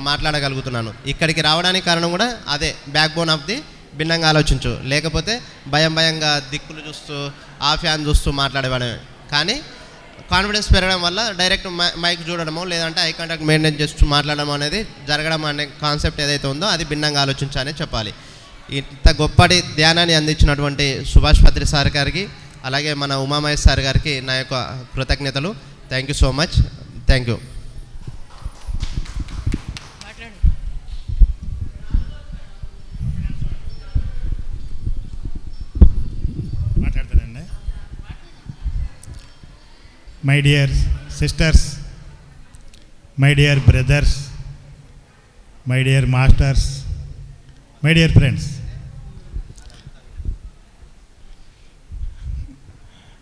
మాట్లాడగలుగుతున్నాను. ఇక్కడికి రావడానికి కారణం కూడా అదే, బ్యాక్ బోన్ ఆఫ్ ది భిన్నంగా ఆలోచించు. లేకపోతే భయంగా దిక్కులు చూస్తూ ఆ ఫ్యాన్ చూస్తూ మాట్లాడేవాడే. కానీ కాన్ఫిడెన్స్ పెరగడం వల్ల డైరెక్ట్ మైక్ చూడడమో లేదంటే ఐ కాంటాక్ట్ మెయింటైన్ చేస్తూ మాట్లాడడం అనేది జరగడం అనే కాన్సెప్ట్ ఏదైతే ఉందో అది భిన్నంగా ఆలోచించాలని చెప్పాలి. ఇంత గొప్పటి ధ్యానాన్ని అందించినటువంటి సుభాష్ పత్రి సార్ గారికి, అలాగే మన ఉమామహేష్ సార్ గారికి నా యొక్క కృతజ్ఞతలు. Thank you so much. Thank you. మాట్లాడతానండి. My dear sisters, my dear brothers, my dear masters, my dear friends,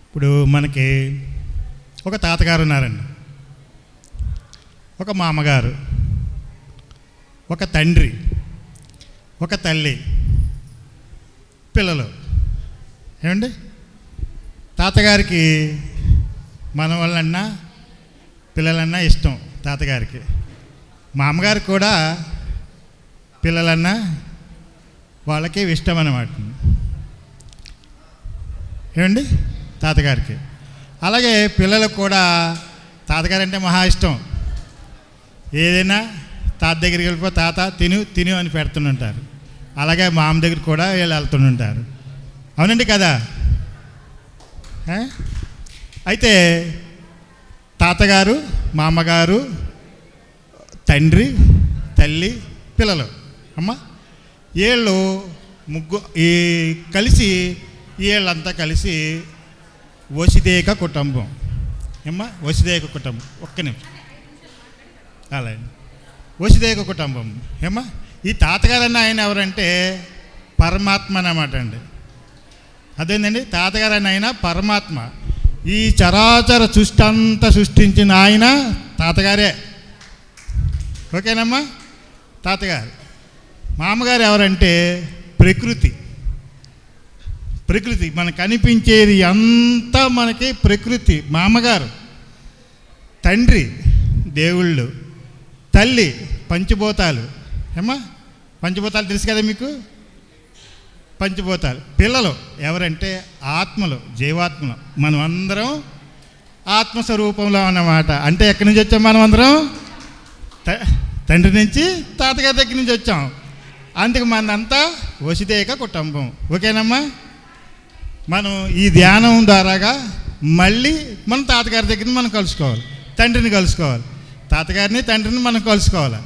ఇప్పుడు మనకి ఒక తాతగారు ఉన్నారండి. ఒక మామగారు, ఒక తండ్రి, ఒక తల్లి, పిల్లలు. ఏమండి, తాతగారికి మనవాళ్ళన్నా పిల్లలన్నా ఇష్టం తాతగారికి. మా అమ్మగారికి కూడా పిల్లలన్నా వాళ్ళకి ఇష్టం అన్నమాట. ఏమండి, తాతగారికి. అలాగే పిల్లలకు కూడా తాతగారు అంటే మహా ఇష్టం. ఏదైనా తాత దగ్గరికి వెళ్ళిపో, తాత తిను తిను అని పెడుతుంటారు. అలాగే మా అమ్మ దగ్గర కూడా వీళ్ళు వెళ్తుంటారు. అవునండి కదా? అయితే తాతగారు, మా అమ్మగారు, తండ్రి, తల్లి, పిల్లలు, అమ్మ, వీళ్ళు కలిసి వీళ్ళంతా కలిసి వసుదైక కుటుంబం. ఏమ్మా, వసుదైక కుటుంబం. ఒక్క నిమిషం. అలాగే వసుదైక కుటుంబం. ఏమ్మా, ఈ తాతగారు అన్న ఆయన ఎవరంటే పరమాత్మ అన్నమాట అండి. అదేంటండి, తాతగారు అన్న ఆయన పరమాత్మ. ఈ చరాచర సృష్టి అంతా సృష్టించిన ఆయన తాతగారే. ఓకేనమ్మా? తాతగారు. మామగారు ఎవరంటే ప్రకృతి. ప్రకృతి మనకు కనిపించేది అంతా మనకి ప్రకృతి. మామగారు. తండ్రి దేవుళ్ళు, తల్లి పంచభూతాలు. ఏమ్మా, పంచభూతాలు తెలుసు కదా మీకు? పంచభూతాలు. పిల్లలు ఎవరంటే ఆత్మలు, జీవాత్మలు. మనం అందరం ఆత్మస్వరూపంలో అన్నమాట. అంటే ఎక్కడి నుంచి వచ్చాం మనం అందరం? తండ్రి నుంచి, తాతగారి దగ్గర నుంచి వచ్చాం. అందుకు మనంతా వసుదైక కుటుంబం. ఓకేనమ్మా? మనం ఈ ధ్యానం ద్వారాగా మళ్ళీ మన తాతగారి దగ్గర మనం కలుసుకోవాలి, తండ్రిని కలుసుకోవాలి, తాతగారిని తండ్రిని మనం కలుసుకోవాలి.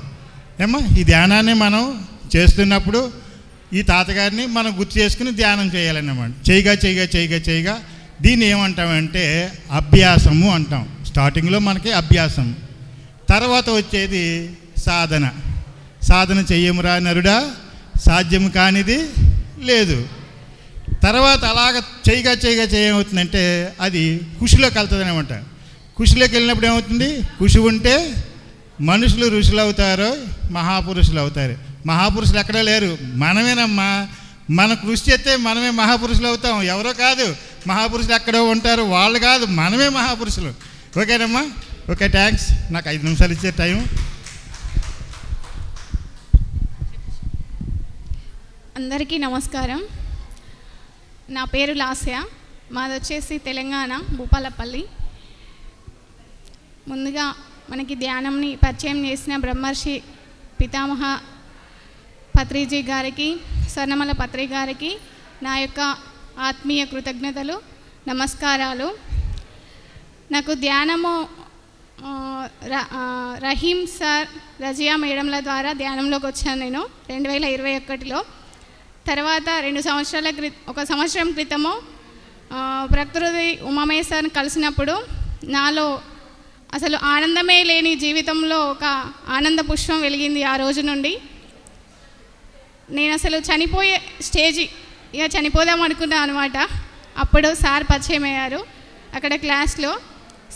ఏమ్మా, ఈ ధ్యానాన్ని మనం చేస్తున్నప్పుడు ఈ తాతగారిని మనం గుర్తు చేసుకుని ధ్యానం చేయాలన్నమాట. చేయగా దీన్ని ఏమంటామంటే అభ్యాసము అంటాం. స్టార్టింగ్లో మనకి అభ్యాసం, తర్వాత వచ్చేది సాధన. సాధన చెయ్యమురా నరుడా, సాధ్యము కానిది లేదు. తర్వాత అలాగ చేయగా ఏమవుతుందంటే అది ఖుషిలోకి వెళ్తుంది అనమాట. ఖుషిలోకి వెళ్ళినప్పుడు ఏమవుతుంది? ఖుషి ఉంటే మనుషులు ఋషులు అవుతారు, మహాపురుషులు అవుతారు. మహాపురుషులు ఎక్కడా లేరు, మనమేనమ్మా. మన కృషి చేస్తే మనమే మహాపురుషులు అవుతాం. ఎవరో కాదు, మహాపురుషులు ఎక్కడో ఉంటారు, వాళ్ళు కాదు, మనమే మహాపురుషులు. ఓకేనమ్మా? Okay, thanks. నాకు 5 నిమిషాలు ఇచ్చే టైం. అందరికీ నమస్కారం. నా పేరు లాస్య. మాది వచ్చేసి తెలంగాణ, భూపాలపల్లి. ముందుగా మనకి ధ్యానంని పరిచయం చేసిన బ్రహ్మర్షి పితామహ పత్రిజీ గారికి, స్వర్ణమల పత్రి గారికి నా యొక్క ఆత్మీయ కృతజ్ఞతలు, నమస్కారాలు. నాకు ధ్యానము రహీం సార్, రజియా మేడంల ద్వారా ధ్యానంలోకి వచ్చాను నేను 2021లో. తర్వాత 2 సంవత్సరాల ఒక సంవత్సరం క్రితము ప్రకృతి ఉమామేశ్వర్ని కలిసినప్పుడు నాలో అసలు ఆనందమే లేని జీవితంలో ఒక ఆనంద పుష్పం వెలిగింది. ఆ రోజు నుండి నేను అసలు చనిపోయే స్టేజి, ఇక చనిపోదాం అనుకున్నాను అనమాట. అప్పుడు సార్ పరిచయం అయ్యారు అక్కడ క్లాస్లో.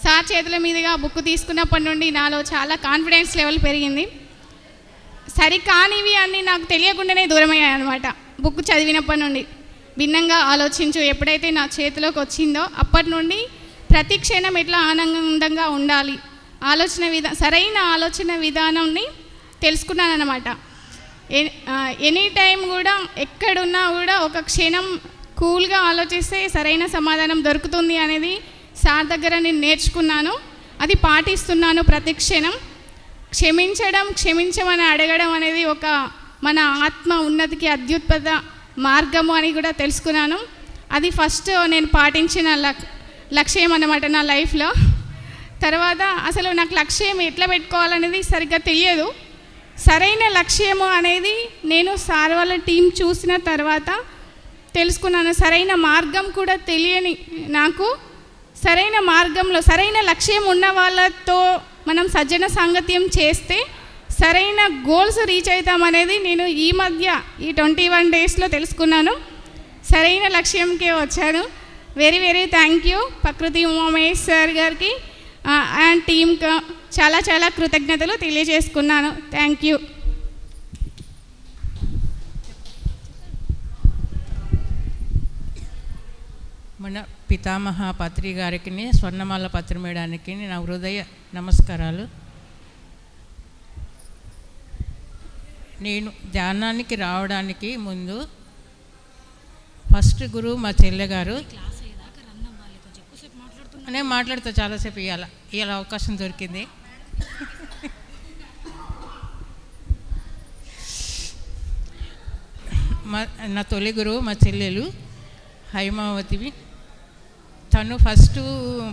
సార్ చేతుల మీదుగా బుక్ తీసుకున్నప్పటి నుండి నాలో చాలా కాన్ఫిడెన్స్ లెవెల్ పెరిగింది. సరికానివి అన్నీ నాకు తెలియకుండానే దూరమయ్యాయి అనమాట. బుక్ చదివినప్పటి నుండి భిన్నంగా ఆలోచించు ఎప్పుడైతే నా చేతిలోకి వచ్చిందో అప్పటి నుండి ప్రతి క్షణం ఎట్లా ఆనందంగా ఉండాలి, సరైన ఆలోచన విధానాన్ని తెలుసుకున్నాను అనమాట. ఎనీ టైం కూడా ఎక్కడున్నా కూడా ఒక క్షణం కూల్గా ఆలోచిస్తే సరైన సమాధానం దొరుకుతుంది అనేది సార్ దగ్గర నేను నేర్చుకున్నాను. అది పాటిస్తున్నాను ప్రతి క్షణం. క్షమించమని అడగడం అనేది ఒక మన ఆత్మ ఉన్నతికి అత్యుత్పద మార్గము అని కూడా తెలుసుకున్నాను. అది ఫస్ట్ నేను పాటించిన లక్ష్యం అన్నమాట నా లైఫ్లో. తర్వాత అసలు నాకు లక్ష్యం ఎట్లా పెట్టుకోవాలనేది సరిగ్గా తెలియదు. సరైన లక్ష్యము అనేది నేను సార్ వాళ్ళ టీం చూసిన తర్వాత తెలుసుకున్నాను. సరైన మార్గం కూడా తెలియని నాకు సరైన మార్గంలో సరైన లక్ష్యం ఉన్న వాళ్ళతో మనం సజ్జన సాంగత్యం చేస్తే సరైన గోల్స్ రీచ్ అవుతామనేది నేను ఈ మధ్య ఈ 21 డేస్లో తెలుసుకున్నాను. సరైన లక్ష్యంకే వచ్చాను. వెరీ థ్యాంక్ యూ ప్రకృతి ఉమామేష్ సార్ గారికి అండ్ చాలా చాలా కృతజ్ఞతలు తెలియజేసుకున్నాను. Thank you. మన పితామహ పత్రి గారికి, స్వర్ణమాల పత్రి మేడానికి నా హృదయ నమస్కారాలు. నేను ధ్యానానికి రావడానికి ముందు ఫస్ట్ గురువు మా చెల్లెగారు. నేను మాట్లాడుతా చాలాసేపు, ఇవాళ అవకాశం దొరికింది. నా తొలి గురువు మా చెల్లెలు హైమావతివి. తను ఫస్ట్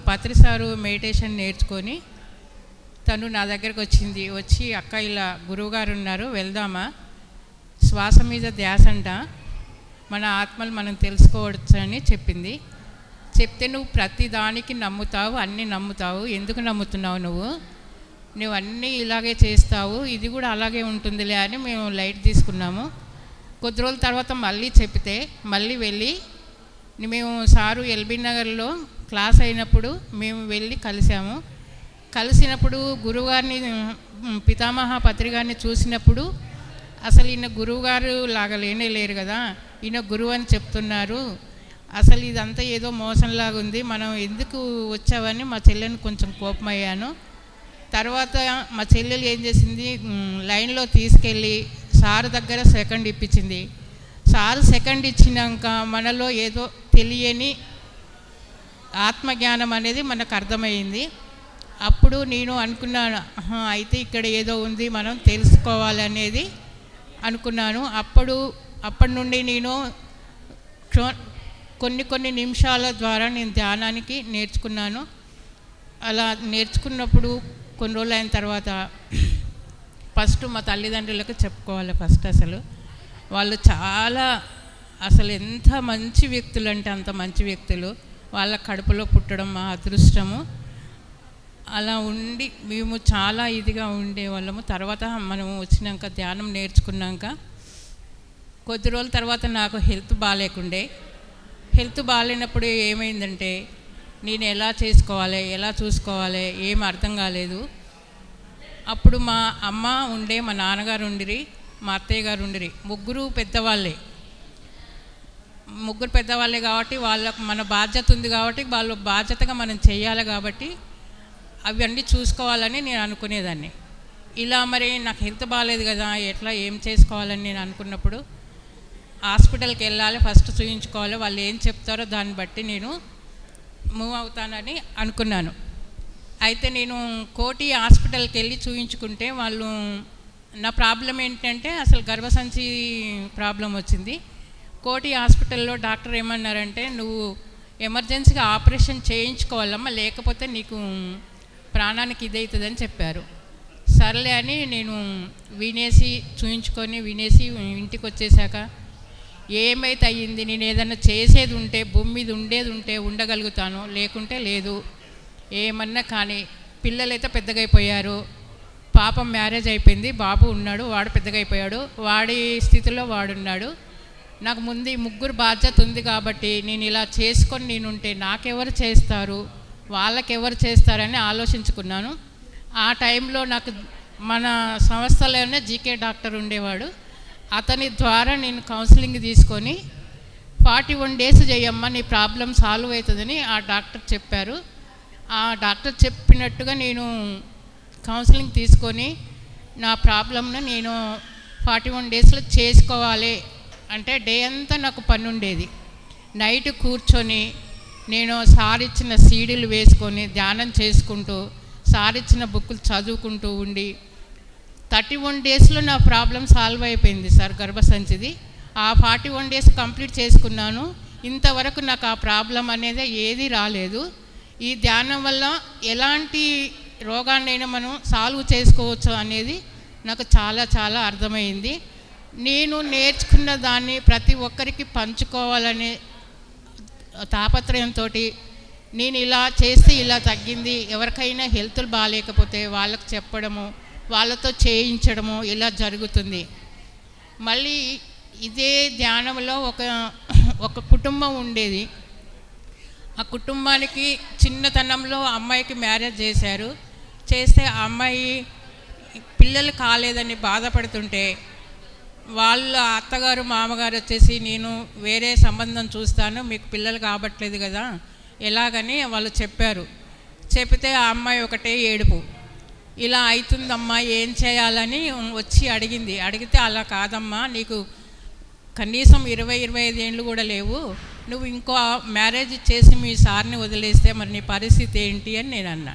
పత్రి సారు మెడిటేషన్ నేర్చుకొని తను నా దగ్గరకు వచ్చి అక్క ఇలా గురువుగారు ఉన్నారు, వెళ్దామా, శ్వాస మీద ధ్యాస అంట, మన ఆత్మలు మనం తెలుసుకోవచ్చు అని చెప్పింది. చెప్తే నువ్వు ప్రతి దానికి నమ్ముతావు, అన్నీ నమ్ముతావు, ఎందుకు నమ్ముతున్నావు, నువ్వు అన్నీ ఇలాగే చేస్తావు, ఇది కూడా అలాగే ఉంటుందిలే అని మేము లైట్ తీసుకున్నాము. కొద్ది రోజుల తర్వాత మళ్ళీ చెప్తే మళ్ళీ వెళ్ళి మేము సారు ఎల్బీ నగర్లో క్లాస్ అయినప్పుడు మేము వెళ్ళి కలిసినప్పుడు గురువుగారిని, పితామహ పత్రి గారిని చూసినప్పుడు అసలు ఈయన గురువుగారు లాగా లేరు కదా, ఈయన గురువు అని చెప్తున్నారు, అసలు ఇదంతా ఏదో మోసంలాగా ఉంది, మనం ఎందుకు వచ్చావని మా చెల్లెని కొంచెం కోపమయ్యాను. తర్వాత మా చెల్లెలు ఏం చేసింది, లైన్లో తీసుకెళ్ళి సారు దగ్గర సెకండ్ ఇప్పించింది. సారు సెకండ్ ఇచ్చినాక మనలో ఏదో తెలియని ఆత్మజ్ఞానం అనేది మనకు అర్థమైంది. అప్పుడు నేను అనుకున్నాను, అయితే ఇక్కడ ఏదో ఉంది, మనం తెలుసుకోవాలనేది అనుకున్నాను. అప్పటి నుండి నేను కొన్ని నిమిషాల ద్వారా నేను ధ్యానానికి నేర్చుకున్నాను. అలా నేర్చుకున్నప్పుడు కొన్ని రోజులు అయిన తర్వాత ఫస్ట్ మా తల్లిదండ్రులకు చెప్పుకోవాలి. ఫస్ట్ అసలు వాళ్ళు చాలా అసలు ఎంత మంచి వ్యక్తులు అంటే అంత మంచి వ్యక్తులు. వాళ్ళ కడుపులో పుట్టడం మా అదృష్టము. అలా ఉండి మేము చాలా ఇదిగా ఉండేవాళ్ళము. తర్వాత మనము వచ్చినాక ధ్యానం నేర్చుకున్నాక కొద్ది రోజుల తర్వాత నాకు హెల్త్ బాగాలేనప్పుడు ఏమైందంటే నేను ఎలా చేసుకోవాలి, ఎలా చూసుకోవాలి ఏం అర్థం కాలేదు. అప్పుడు మా అమ్మ ఉండే, మా నాన్నగారు ఉండిరి, మా అత్తయ్య గారు ఉండిరి, ముగ్గురు పెద్దవాళ్ళే కాబట్టి వాళ్ళకు మన బాధ్యత ఉంది కాబట్టి వాళ్ళు బాధ్యతగా మనం చేయాలి కాబట్టి అవన్నీ చూసుకోవాలని నేను అనుకునేదాన్ని. ఇలా మరి నాకు హెల్త్ బాగాలేదు కదా, ఎట్లా ఏం చేసుకోవాలని నేను అనుకున్నప్పుడు హాస్పిటల్కి వెళ్ళాలి, ఫస్ట్ చూయించుకోవాలి, వాళ్ళు ఏం చెప్తారో దాన్ని బట్టి నేను మూవ్ అవుతానని అనుకున్నాను. అయితే నేను కోటి హాస్పిటల్కి వెళ్ళి చూయించుకుంటే వాళ్ళు, నా ప్రాబ్లం ఏంటంటే అసలు గర్భసంచి ప్రాబ్లం వచ్చింది. కోటి హాస్పిటల్లో డాక్టర్ ఏమన్నారంటే, నువ్వు ఎమర్జెన్సీగా ఆపరేషన్ చేయించుకోవాలమ్మా, లేకపోతే నీకు ప్రాణానికి ఇదవుతుందని చెప్పారు. సర్లే అని నేను చూయించుకొని ఇంటికి వచ్చేసాక ఏమైతే అయ్యింది, నేను ఏదైనా చేసేది ఉంటే భూమి మీద ఉండేది ఉంటే ఉండగలుగుతాను, లేకుంటే లేదు. ఏమన్నా కానీ పిల్లలైతే పెద్దగా అయిపోయారు, పాపం మ్యారేజ్ అయిపోయింది, బాబు ఉన్నాడు, వాడు పెద్దగా అయిపోయాడు, వాడి స్థితిలో వాడున్నాడు. నాకు ముందు ముగ్గురు బాధ్యత ఉంది కాబట్టి నేను ఇలా చేసుకొని నేనుంటే నాకెవరు చేస్తారు, వాళ్ళకెవరు చేస్తారని ఆలోచించుకున్నాను. ఆ టైంలో నాకు మన సంస్థలోనే జీకే డాక్టర్ ఉండేవాడు, అతని ద్వారా నేను కౌన్సిలింగ్ తీసుకొని 41 days చేయమ్మా, నీ ప్రాబ్లం సాల్వ్ అవుతుందని ఆ డాక్టర్ చెప్పారు. ఆ డాక్టర్ చెప్పినట్టుగా నేను కౌన్సిలింగ్ తీసుకొని నా ప్రాబ్లంను నేను 41 daysలో చేసుకోవాలి. అంటే డే అంతా నాకు పని ఉండేది. నైట్ కూర్చొని నేను సారిచ్చిన సీడీలు వేసుకొని ధ్యానం చేసుకుంటూ సారిచ్చిన బుక్కులు చదువుకుంటూ ఉండి 31 daysలో నా ప్రాబ్లం సాల్వ్ అయిపోయింది సార్, గర్భసంచిది. ఆ 41 days కంప్లీట్ చేసుకున్నాను. ఇంతవరకు నాకు ఆ ప్రాబ్లం అనేది ఏది రాలేదు. ఈ ధ్యానం వల్ల ఎలాంటి రోగాన్నైనా మనం సాల్వ్ చేసుకోవచ్చు అనేది నాకు చాలా చాలా అర్థమైంది. నేను నేర్చుకున్న దాన్ని ప్రతి ఒక్కరికి పంచుకోవాలనే తాపత్రయంతో నేను ఇలా చేస్తే ఇలా తగ్గింది, ఎవరికైనా హెల్త్లు బాగాలేకపోతే వాళ్ళకు చెప్పడము, వాళ్ళతో చేయించడము ఇలా జరుగుతుంది. మళ్ళీ ఇదే ధ్యానంలో ఒక కుటుంబం ఉండేది. ఆ కుటుంబానికి చిన్నతనంలో అమ్మాయికి మ్యారేజ్ చేశారు. చేస్తే ఆ అమ్మాయి పిల్లలు కాలేదని బాధపడుతుంటే వాళ్ళ అత్తగారు మామగారు వచ్చేసి నేను వేరే సంబంధం చూస్తాను, మీకు పిల్లలు కాబట్లేదు కదా ఎలాగని వాళ్ళు చెప్పారు. చెప్తే ఆ అమ్మాయి ఒకటే ఏడుపు, ఇలా అవుతుందమ్మా ఏం చేయాలని వచ్చి అడిగింది. అడిగితే అలా కాదమ్మా, నీకు కనీసం 20-25 ఏళ్ళు కూడా లేవు, నువ్వు ఇంకో మ్యారేజ్ చేసి మీ సార్ని వదిలేస్తే మరి నీ పరిస్థితి ఏంటి అని నేను అన్నా.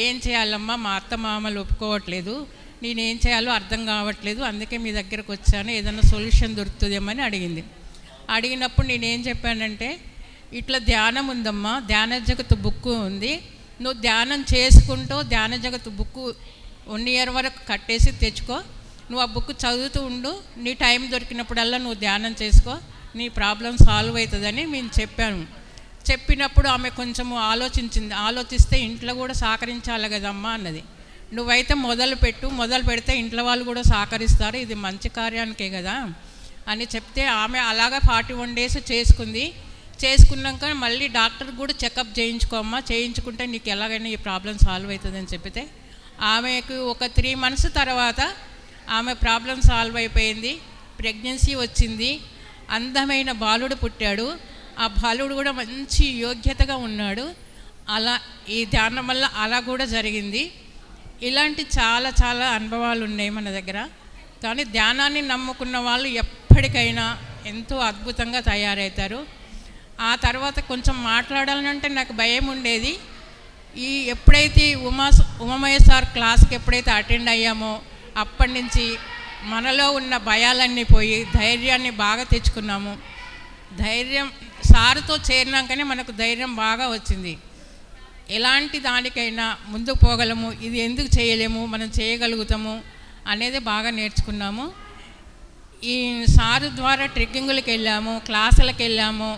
ఏం చేయాలమ్మా, మా అత్త మామలు ఒప్పుకోవట్లేదు, నేనేం చేయాలో అర్థం కావట్లేదు, అందుకే మీ దగ్గరకు వచ్చాను, ఏదైనా సొల్యూషన్ దొరుకుతుందేమని అడిగింది. అడిగినప్పుడు నేనేం చెప్పానంటే, ఇట్లా ధ్యానం ఉందమ్మా, ధ్యాన జగత్తు బుక్ ఉంది, నువ్వు ధ్యానం చేసుకుంటూ ధ్యాన జగత్తు బుక్ 1 ఇయర్ వరకు కట్టేసి తెచ్చుకో, నువ్వు ఆ బుక్ చదువుతూ ఉండు, నీ టైం దొరికినప్పుడల్లా నువ్వు ధ్యానం చేసుకో, నీ ప్రాబ్లం సాల్వ్ అవుతుందని మేము చెప్పాను. చెప్పినప్పుడు ఆమె కొంచెము ఆలోచించింది. ఆలోచిస్తే ఇంట్లో కూడా సహకరించాలి కదమ్మా అన్నది. నువ్వైతే మొదలు పెడితే ఇంట్లో వాళ్ళు కూడా సహకరిస్తారు, ఇది మంచి కార్యానికే కదా అని చెప్తే ఆమె అలాగా 41 డేస్ చేసుకుంది. చేసుకున్నాక మళ్ళీ డాక్టర్ కూడా చెకప్ చేయించుకోమ్మా, చేయించుకుంటే నీకు ఎలాగైనా ఈ ప్రాబ్లం సాల్వ్ అవుతుందని చెప్తే ఆమెకు ఒక 3 months తర్వాత ఆమె ప్రాబ్లం సాల్వ్ అయిపోయింది, ప్రెగ్నెన్సీ వచ్చింది, అందమైన బాలుడు పుట్టాడు. ఆ బాలుడు కూడా మంచి యోగ్యతగా ఉన్నాడు. అలా ఈ ధ్యానం వల్ల అలా కూడా జరిగింది. ఇలాంటి చాలా చాలా అనుభవాలు ఉన్నాయి మన దగ్గర. కానీ ధ్యానాన్ని నమ్ముకున్న వాళ్ళు ఎప్పటికైనా ఎంతో అద్భుతంగా తయారవుతారు. ఆ తర్వాత కొంచెం మాట్లాడాలంటే నాకు భయం ఉండేది. ఎప్పుడైతే ఉమామహేశ్వర్ క్లాస్కి ఎప్పుడైతే అటెండ్ అయ్యామో అప్పటి నుంచి మనలో ఉన్న భయాలన్నీ పోయి ధైర్యాన్ని బాగా తెచ్చుకున్నాము. ధైర్యం సార్తో చేరినాకనే మనకు ధైర్యం బాగా వచ్చింది. ఎలాంటి దానికైనా ముందుకు పోగలము, ఇది ఎందుకు చేయలేము, మనం చేయగలుగుతాము అనేది బాగా నేర్చుకున్నాము. ఈ సారు ద్వారా ట్రెక్కింగులకు వెళ్ళాము, క్లాసులకు వెళ్ళాము.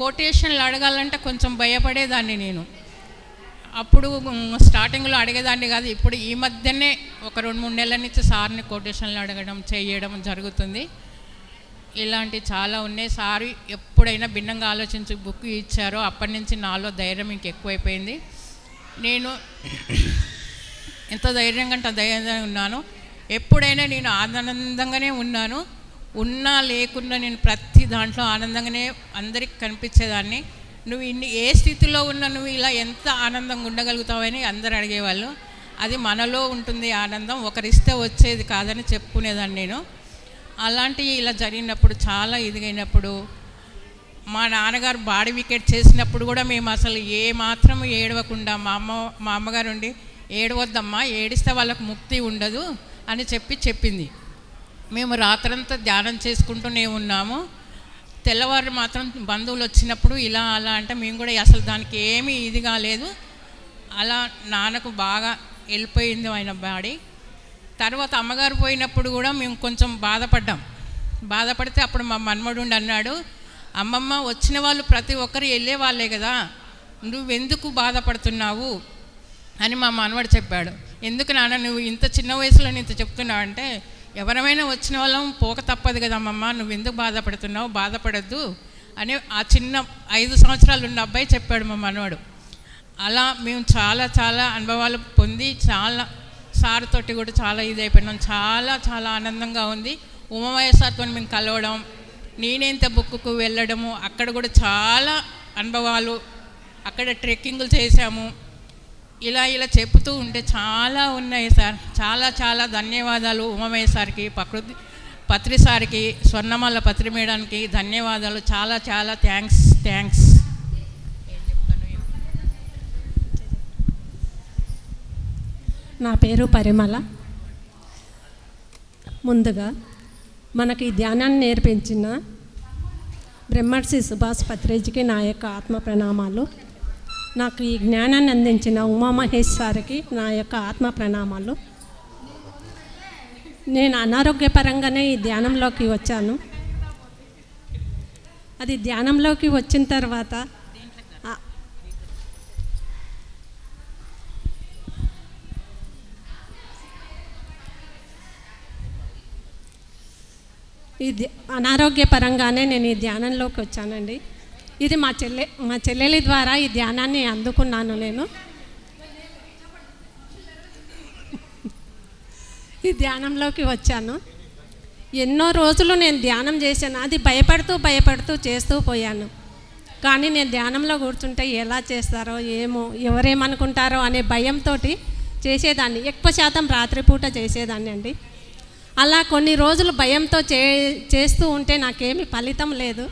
కొటేషన్లు అడగాలంటే కొంచెం భయపడేదాన్ని నేను. అప్పుడు స్టార్టింగ్లో అడిగేదాన్ని కాదు. ఇప్పుడు ఈ మధ్యనే ఒక 2-3 నెలల నుంచి సార్ని కొటేషన్లు అడగడం చేయడం జరుగుతుంది. ఇలాంటి చాలా ఉన్నాయి. సారు ఎప్పుడైనా భిన్నంగా ఆలోచించి బుక్ ఇచ్చారో అప్పటి నుంచి నాలో ధైర్యం ఇంకెక్కువైపోయింది. నేను ఎంత ధైర్యంగా అంటే ధైర్యంగా ఉన్నాను. ఎప్పుడైనా నేను ఆనందంగానే ఉన్నాను. ఉన్నా లేకున్నా నేను ప్రతి దాంట్లో ఆనందంగానే అందరికి కనిపించేదాన్ని. నువ్వు ఏ స్థితిలో ఉన్నా నువ్వు ఇలా ఎంత ఆనందంగా ఉండగలుగుతావని అందరు అడిగేవాళ్ళు. అది మనలో ఉంటుంది ఆనందం, ఒకరిస్తే వచ్చేది కాదని చెప్పుకునేదాన్ని నేను. అలాంటివి ఇలా జరిగినప్పుడు చాలా ఇదిగైనప్పుడు మా నాన్నగారు బాడీ వికెట్ చేసినప్పుడు కూడా మేము అసలు ఏ మాత్రం ఏడవకుండా మా అమ్మగారు ఉండి ఏడవద్దమ్మా, ఏడిస్తే వాళ్ళకు ముక్తి ఉండదు అని చెప్పింది. మేము రాత్రంతా ధ్యానం చేసుకుంటూనే ఉన్నాము. తెల్లవారు మాత్రం బంధువులు వచ్చినప్పుడు ఇలా అలా అంటే మేము కూడా అసలు దానికి ఏమీ ఇది కాలేదు. అలా నాన్నకు బాగా వెళ్ళిపోయింది ఆయన బాడీ. తర్వాత అమ్మగారు పోయినప్పుడు కూడా మేము కొంచెం బాధపడితే అప్పుడు మా మన్మడుండి అన్నాడు, అమ్మమ్మ వచ్చిన వాళ్ళు ప్రతి ఒక్కరు వెళ్ళే వాళ్ళే కదా, నువ్వెందుకు బాధపడుతున్నావు అని మా మనవడు చెప్పాడు. ఎందుకు నాన్న నువ్వు ఇంత చిన్న వయసులో ఇంత చెప్తున్నావు అంటే, ఎవరైనా వచ్చిన వాళ్ళం పోక తప్పదు కదా అమ్మమ్మ, నువ్వు ఎందుకు బాధపడుతున్నావు, బాధపడద్దు అని ఆ చిన్న 5 సంవత్సరాలు ఉన్న అబ్బాయి చెప్పాడు మా మనవడు. అలా మేము చాలా చాలా అనుభవాలు పొంది చాలా సార్తోటి కూడా చాలా ఇదైపోయినాం. చాలా చాలా ఆనందంగా ఉంది. ఉమామహేశ్వర్తో మేము కలవడం, నేనేంత బుక్కు వెళ్ళడము, అక్కడ కూడా చాలా అనుభవాలు, అక్కడ ట్రెక్కింగ్లు చేసాము. ఇలా చెప్తూ ఉంటే చాలా ఉన్నాయి సార్. చాలా చాలా ధన్యవాదాలు ఉమామహేశ్వర్కి, పత్రి సార్కి, స్వర్ణమాల పత్రి మేడానికి ధన్యవాదాలు. చాలా చాలా థ్యాంక్స్. నా పేరు పరిమళ. ముందుగా మనకి ధ్యానాన్ని నేర్పించిన బ్రహ్మర్షి సుభాష్ పత్రిజీకి నా యొక్క ఆత్మ ప్రణామాలు. నాకు ఈ జ్ఞానాన్ని అందించిన ఉమామహేశ్వరికి నా యొక్క ఆత్మ ప్రణామాలు. నేను అనారోగ్యపరంగానే ఈ ధ్యానంలోకి వచ్చాను. అది ధ్యానంలోకి వచ్చిన తర్వాత అనారోగ్యపరంగానే నేను ఈ ధ్యానంలోకి వచ్చానండి. ఇది మా చెల్లెలి ద్వారా ఈ ధ్యానాన్ని అందుకున్నాను నేను. ఈ ధ్యానంలోకి వచ్చాను. ఎన్నో రోజులు నేను ధ్యానం చేశాను. అది భయపడుతూ చేస్తూ పోయాను. కానీ నేను ధ్యానంలో కూర్చుంటే ఎలా చేస్తారో ఏమో, ఎవరేమనుకుంటారో అనే భయంతో చేసేదాన్ని. ఎక్కువ శాతం రాత్రిపూట చేసేదాన్ని అండి. అలా కొన్ని రోజులు భయంతో చేస్తూ ఉంటే నాకేమీ ఫలితం లేదు.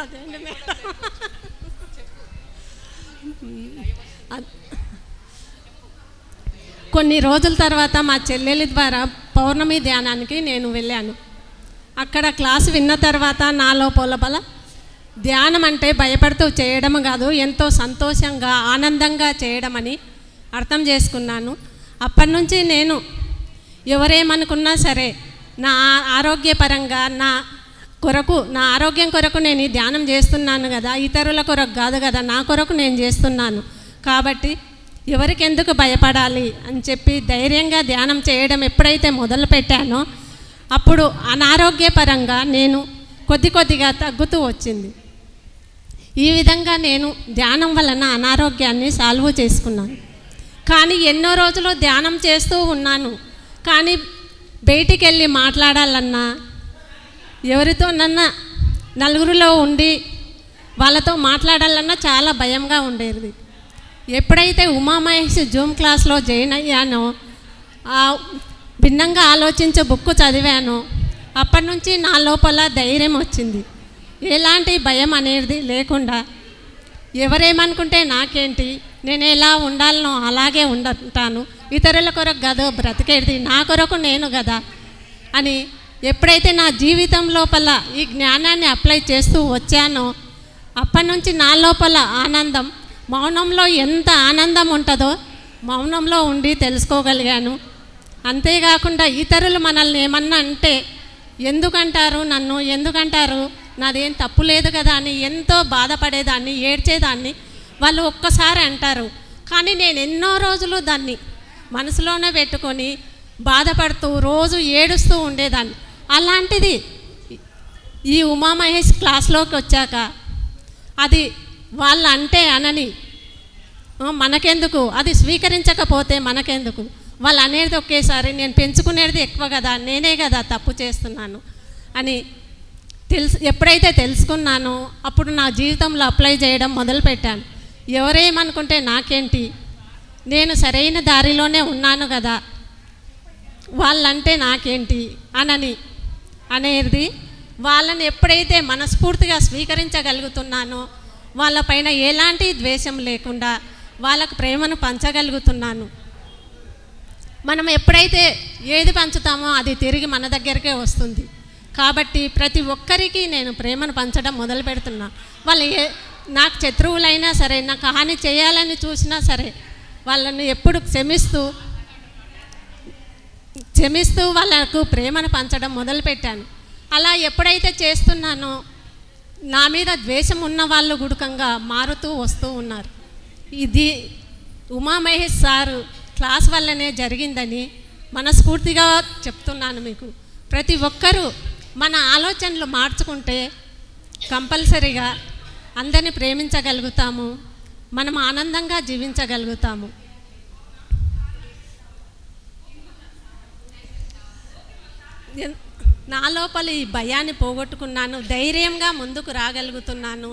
అదేండి మేడం. కొన్ని రోజుల తర్వాత మా చెల్లెలి ద్వారా పౌర్ణమి ధ్యానానికి నేను వెళ్ళాను. అక్కడ క్లాసు విన్న తర్వాత నాలో లోపల ధ్యానం అంటే భయపడుతూ చేయడం కాదు, ఎంతో సంతోషంగా ఆనందంగా చేయడం అని అర్థం చేసుకున్నాను. అప్పటి నుంచి నేను ఎవరేమనుకున్నా సరే నా ఆరోగ్యపరంగా నా ఆరోగ్యం కొరకు నేను ఈ ధ్యానం చేస్తున్నాను కదా, ఇతరుల కొరకు కాదు కదా, నా కొరకు నేను చేస్తున్నాను. కాబట్టి ఎవరికి ఎందుకు భయపడాలి అని చెప్పి ధైర్యంగా ధ్యానం చేయడం ఎప్పుడైతే మొదలు పెట్టానో అప్పుడు అనారోగ్యపరంగా నేను కొద్దిగా తగ్గుతూ వచ్చింది. ఈ విధంగా నేను ధ్యానం వలన అనారోగ్యాన్ని సాల్వ్ చేసుకున్నాను. కానీ ఎన్నో రోజులు ధ్యానం చేస్తూ ఉన్నాను. కానీ బయటికి వెళ్ళి మాట్లాడాలన్నా, ఎవరితోనన్నా నలుగురిలో ఉండి వాళ్ళతో మాట్లాడాలన్నా చాలా భయంగా ఉండేది. ఎప్పుడైతే ఉమామహేష్ జూమ్ క్లాస్లో జాయిన్ అయ్యానో, భిన్నంగా ఆలోచించే బుక్ చదివాను, అప్పటి నుంచి నా లోపల ధైర్యం వచ్చింది. ఎలాంటి భయం అనేది లేకుండా ఎవరేమనుకుంటే నాకేంటి, నేను ఎలా ఉండాలనో అలాగే ఉంటాను, ఇతరుల కొరకు కదా బ్రతికేది, నా కొరకు నేను కదా అని ఎప్పుడైతే నా జీవితం లోపల ఈ జ్ఞానాన్ని అప్లై చేస్తూ వచ్చానో అప్పటి నుంచి నా లోపల ఆనందం, మౌనంలో ఎంత ఆనందం ఉంటుందో మౌనంలో ఉండి తెలుసుకోగలిగాను. అంతేకాకుండా ఇతరులు మనల్ని ఏమన్నా అంటే ఎందుకంటారు, నన్ను ఎందుకంటారు, నాదేం తప్పు లేదు కదా అని ఎంతో బాధపడేదాన్ని, ఏడ్చేదాన్ని. వాళ్ళు ఒక్కసారి అంటారు, కానీ నేను ఎన్నో రోజులు దాన్ని మనసులోనే పెట్టుకొని బాధపడుతూ రోజు ఏడుస్తూ ఉండేదాన్ని. అలాంటిది ఈ ఉమామహేష్ క్లాస్లోకి వచ్చాక అది వాళ్ళు అంటే అనని, మనకెందుకు, అది స్వీకరించకపోతే మనకెందుకు, వాళ్ళు అనేది ఒకేసారి నేను పెంచుకునేది ఎక్కువ కదా, నేనే కదా తప్పు చేస్తున్నాను అని ఎప్పుడైతే తెలుసుకున్నానో అప్పుడు నా జీవితంలో అప్లై చేయడం మొదలుపెట్టాను. ఎవరేమనుకుంటే నాకేంటి, నేను సరైన దారిలోనే ఉన్నాను కదా, వాళ్ళంటే నాకేంటి అనేది వాళ్ళని ఎప్పుడైతే మనస్ఫూర్తిగా స్వీకరించగలుగుతున్నానో, వాళ్ళపైన ఎలాంటి ద్వేషం లేకుండా వాళ్ళకు ప్రేమను పంచగలుగుతున్నాను. మనం ఎప్పుడైతే ఏది పంచుతామో అది తిరిగి మన దగ్గరికే వస్తుంది. కాబట్టి ప్రతి ఒక్కరికి నేను ప్రేమను పంచడం మొదలు పెడుతున్నా. వాళ్ళు నాకు శత్రువులైనా సరే, నాకు హాని చేయాలని చూసినా సరే వాళ్ళని ఎప్పుడు క్షమిస్తూ వాళ్ళకు ప్రేమను పంచడం మొదలుపెట్టాను. అలా ఎప్పుడైతే చేస్తున్నానో నా మీద ద్వేషం ఉన్న వాళ్ళు గుడుకంగా మారుతూ వస్తూ ఉన్నారు. ఇది ఉమామహేష్ సారు క్లాస్ వల్లనే జరిగిందని మనస్ఫూర్తిగా చెప్తున్నాను మీకు. ప్రతి ఒక్కరూ మన ఆలోచనలు మార్చుకుంటే కంపల్సరీగా అందరిని ప్రేమించగలుగుతాము, మనం ఆనందంగా జీవించగలుగుతాము. నా లోపల ఈ భయాన్ని పోగొట్టుకున్నాను, ధైర్యంగా ముందుకు రాగలుగుతున్నాను,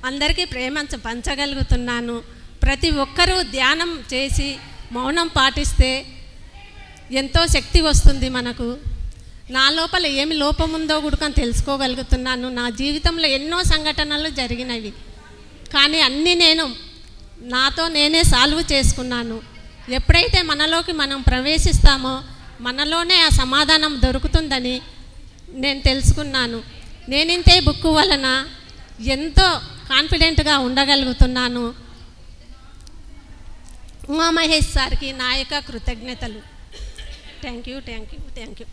అందరికీ ప్రేమ పంచగలుగుతున్నాను. ప్రతి ఒక్కరూ ధ్యానం చేసి మౌనం పాటిస్తే ఎంతో శక్తి వస్తుంది మనకు. నా లోపల ఏమి లోపం ఉందో కూడా తెలుసుకోగలుగుతున్నాను. నా జీవితంలో ఎన్నో సంఘటనలు జరిగినవి, కానీ అన్నీ నేను నాతో నేనే సాల్వ్ చేసుకున్నాను. ఎప్పుడైతే మనలోకి మనం ప్రవేశిస్తామో మనలోనే ఆ సమాధానం దొరుకుతుందని నేను తెలుసుకున్నాను. నేనింతే బుక్ వలన ఎంతో కాన్ఫిడెంట్గా ఉండగలుగుతున్నాను. ఉమామహేష్ సార్కి నా యొక్క కృతజ్ఞతలు. Thank you.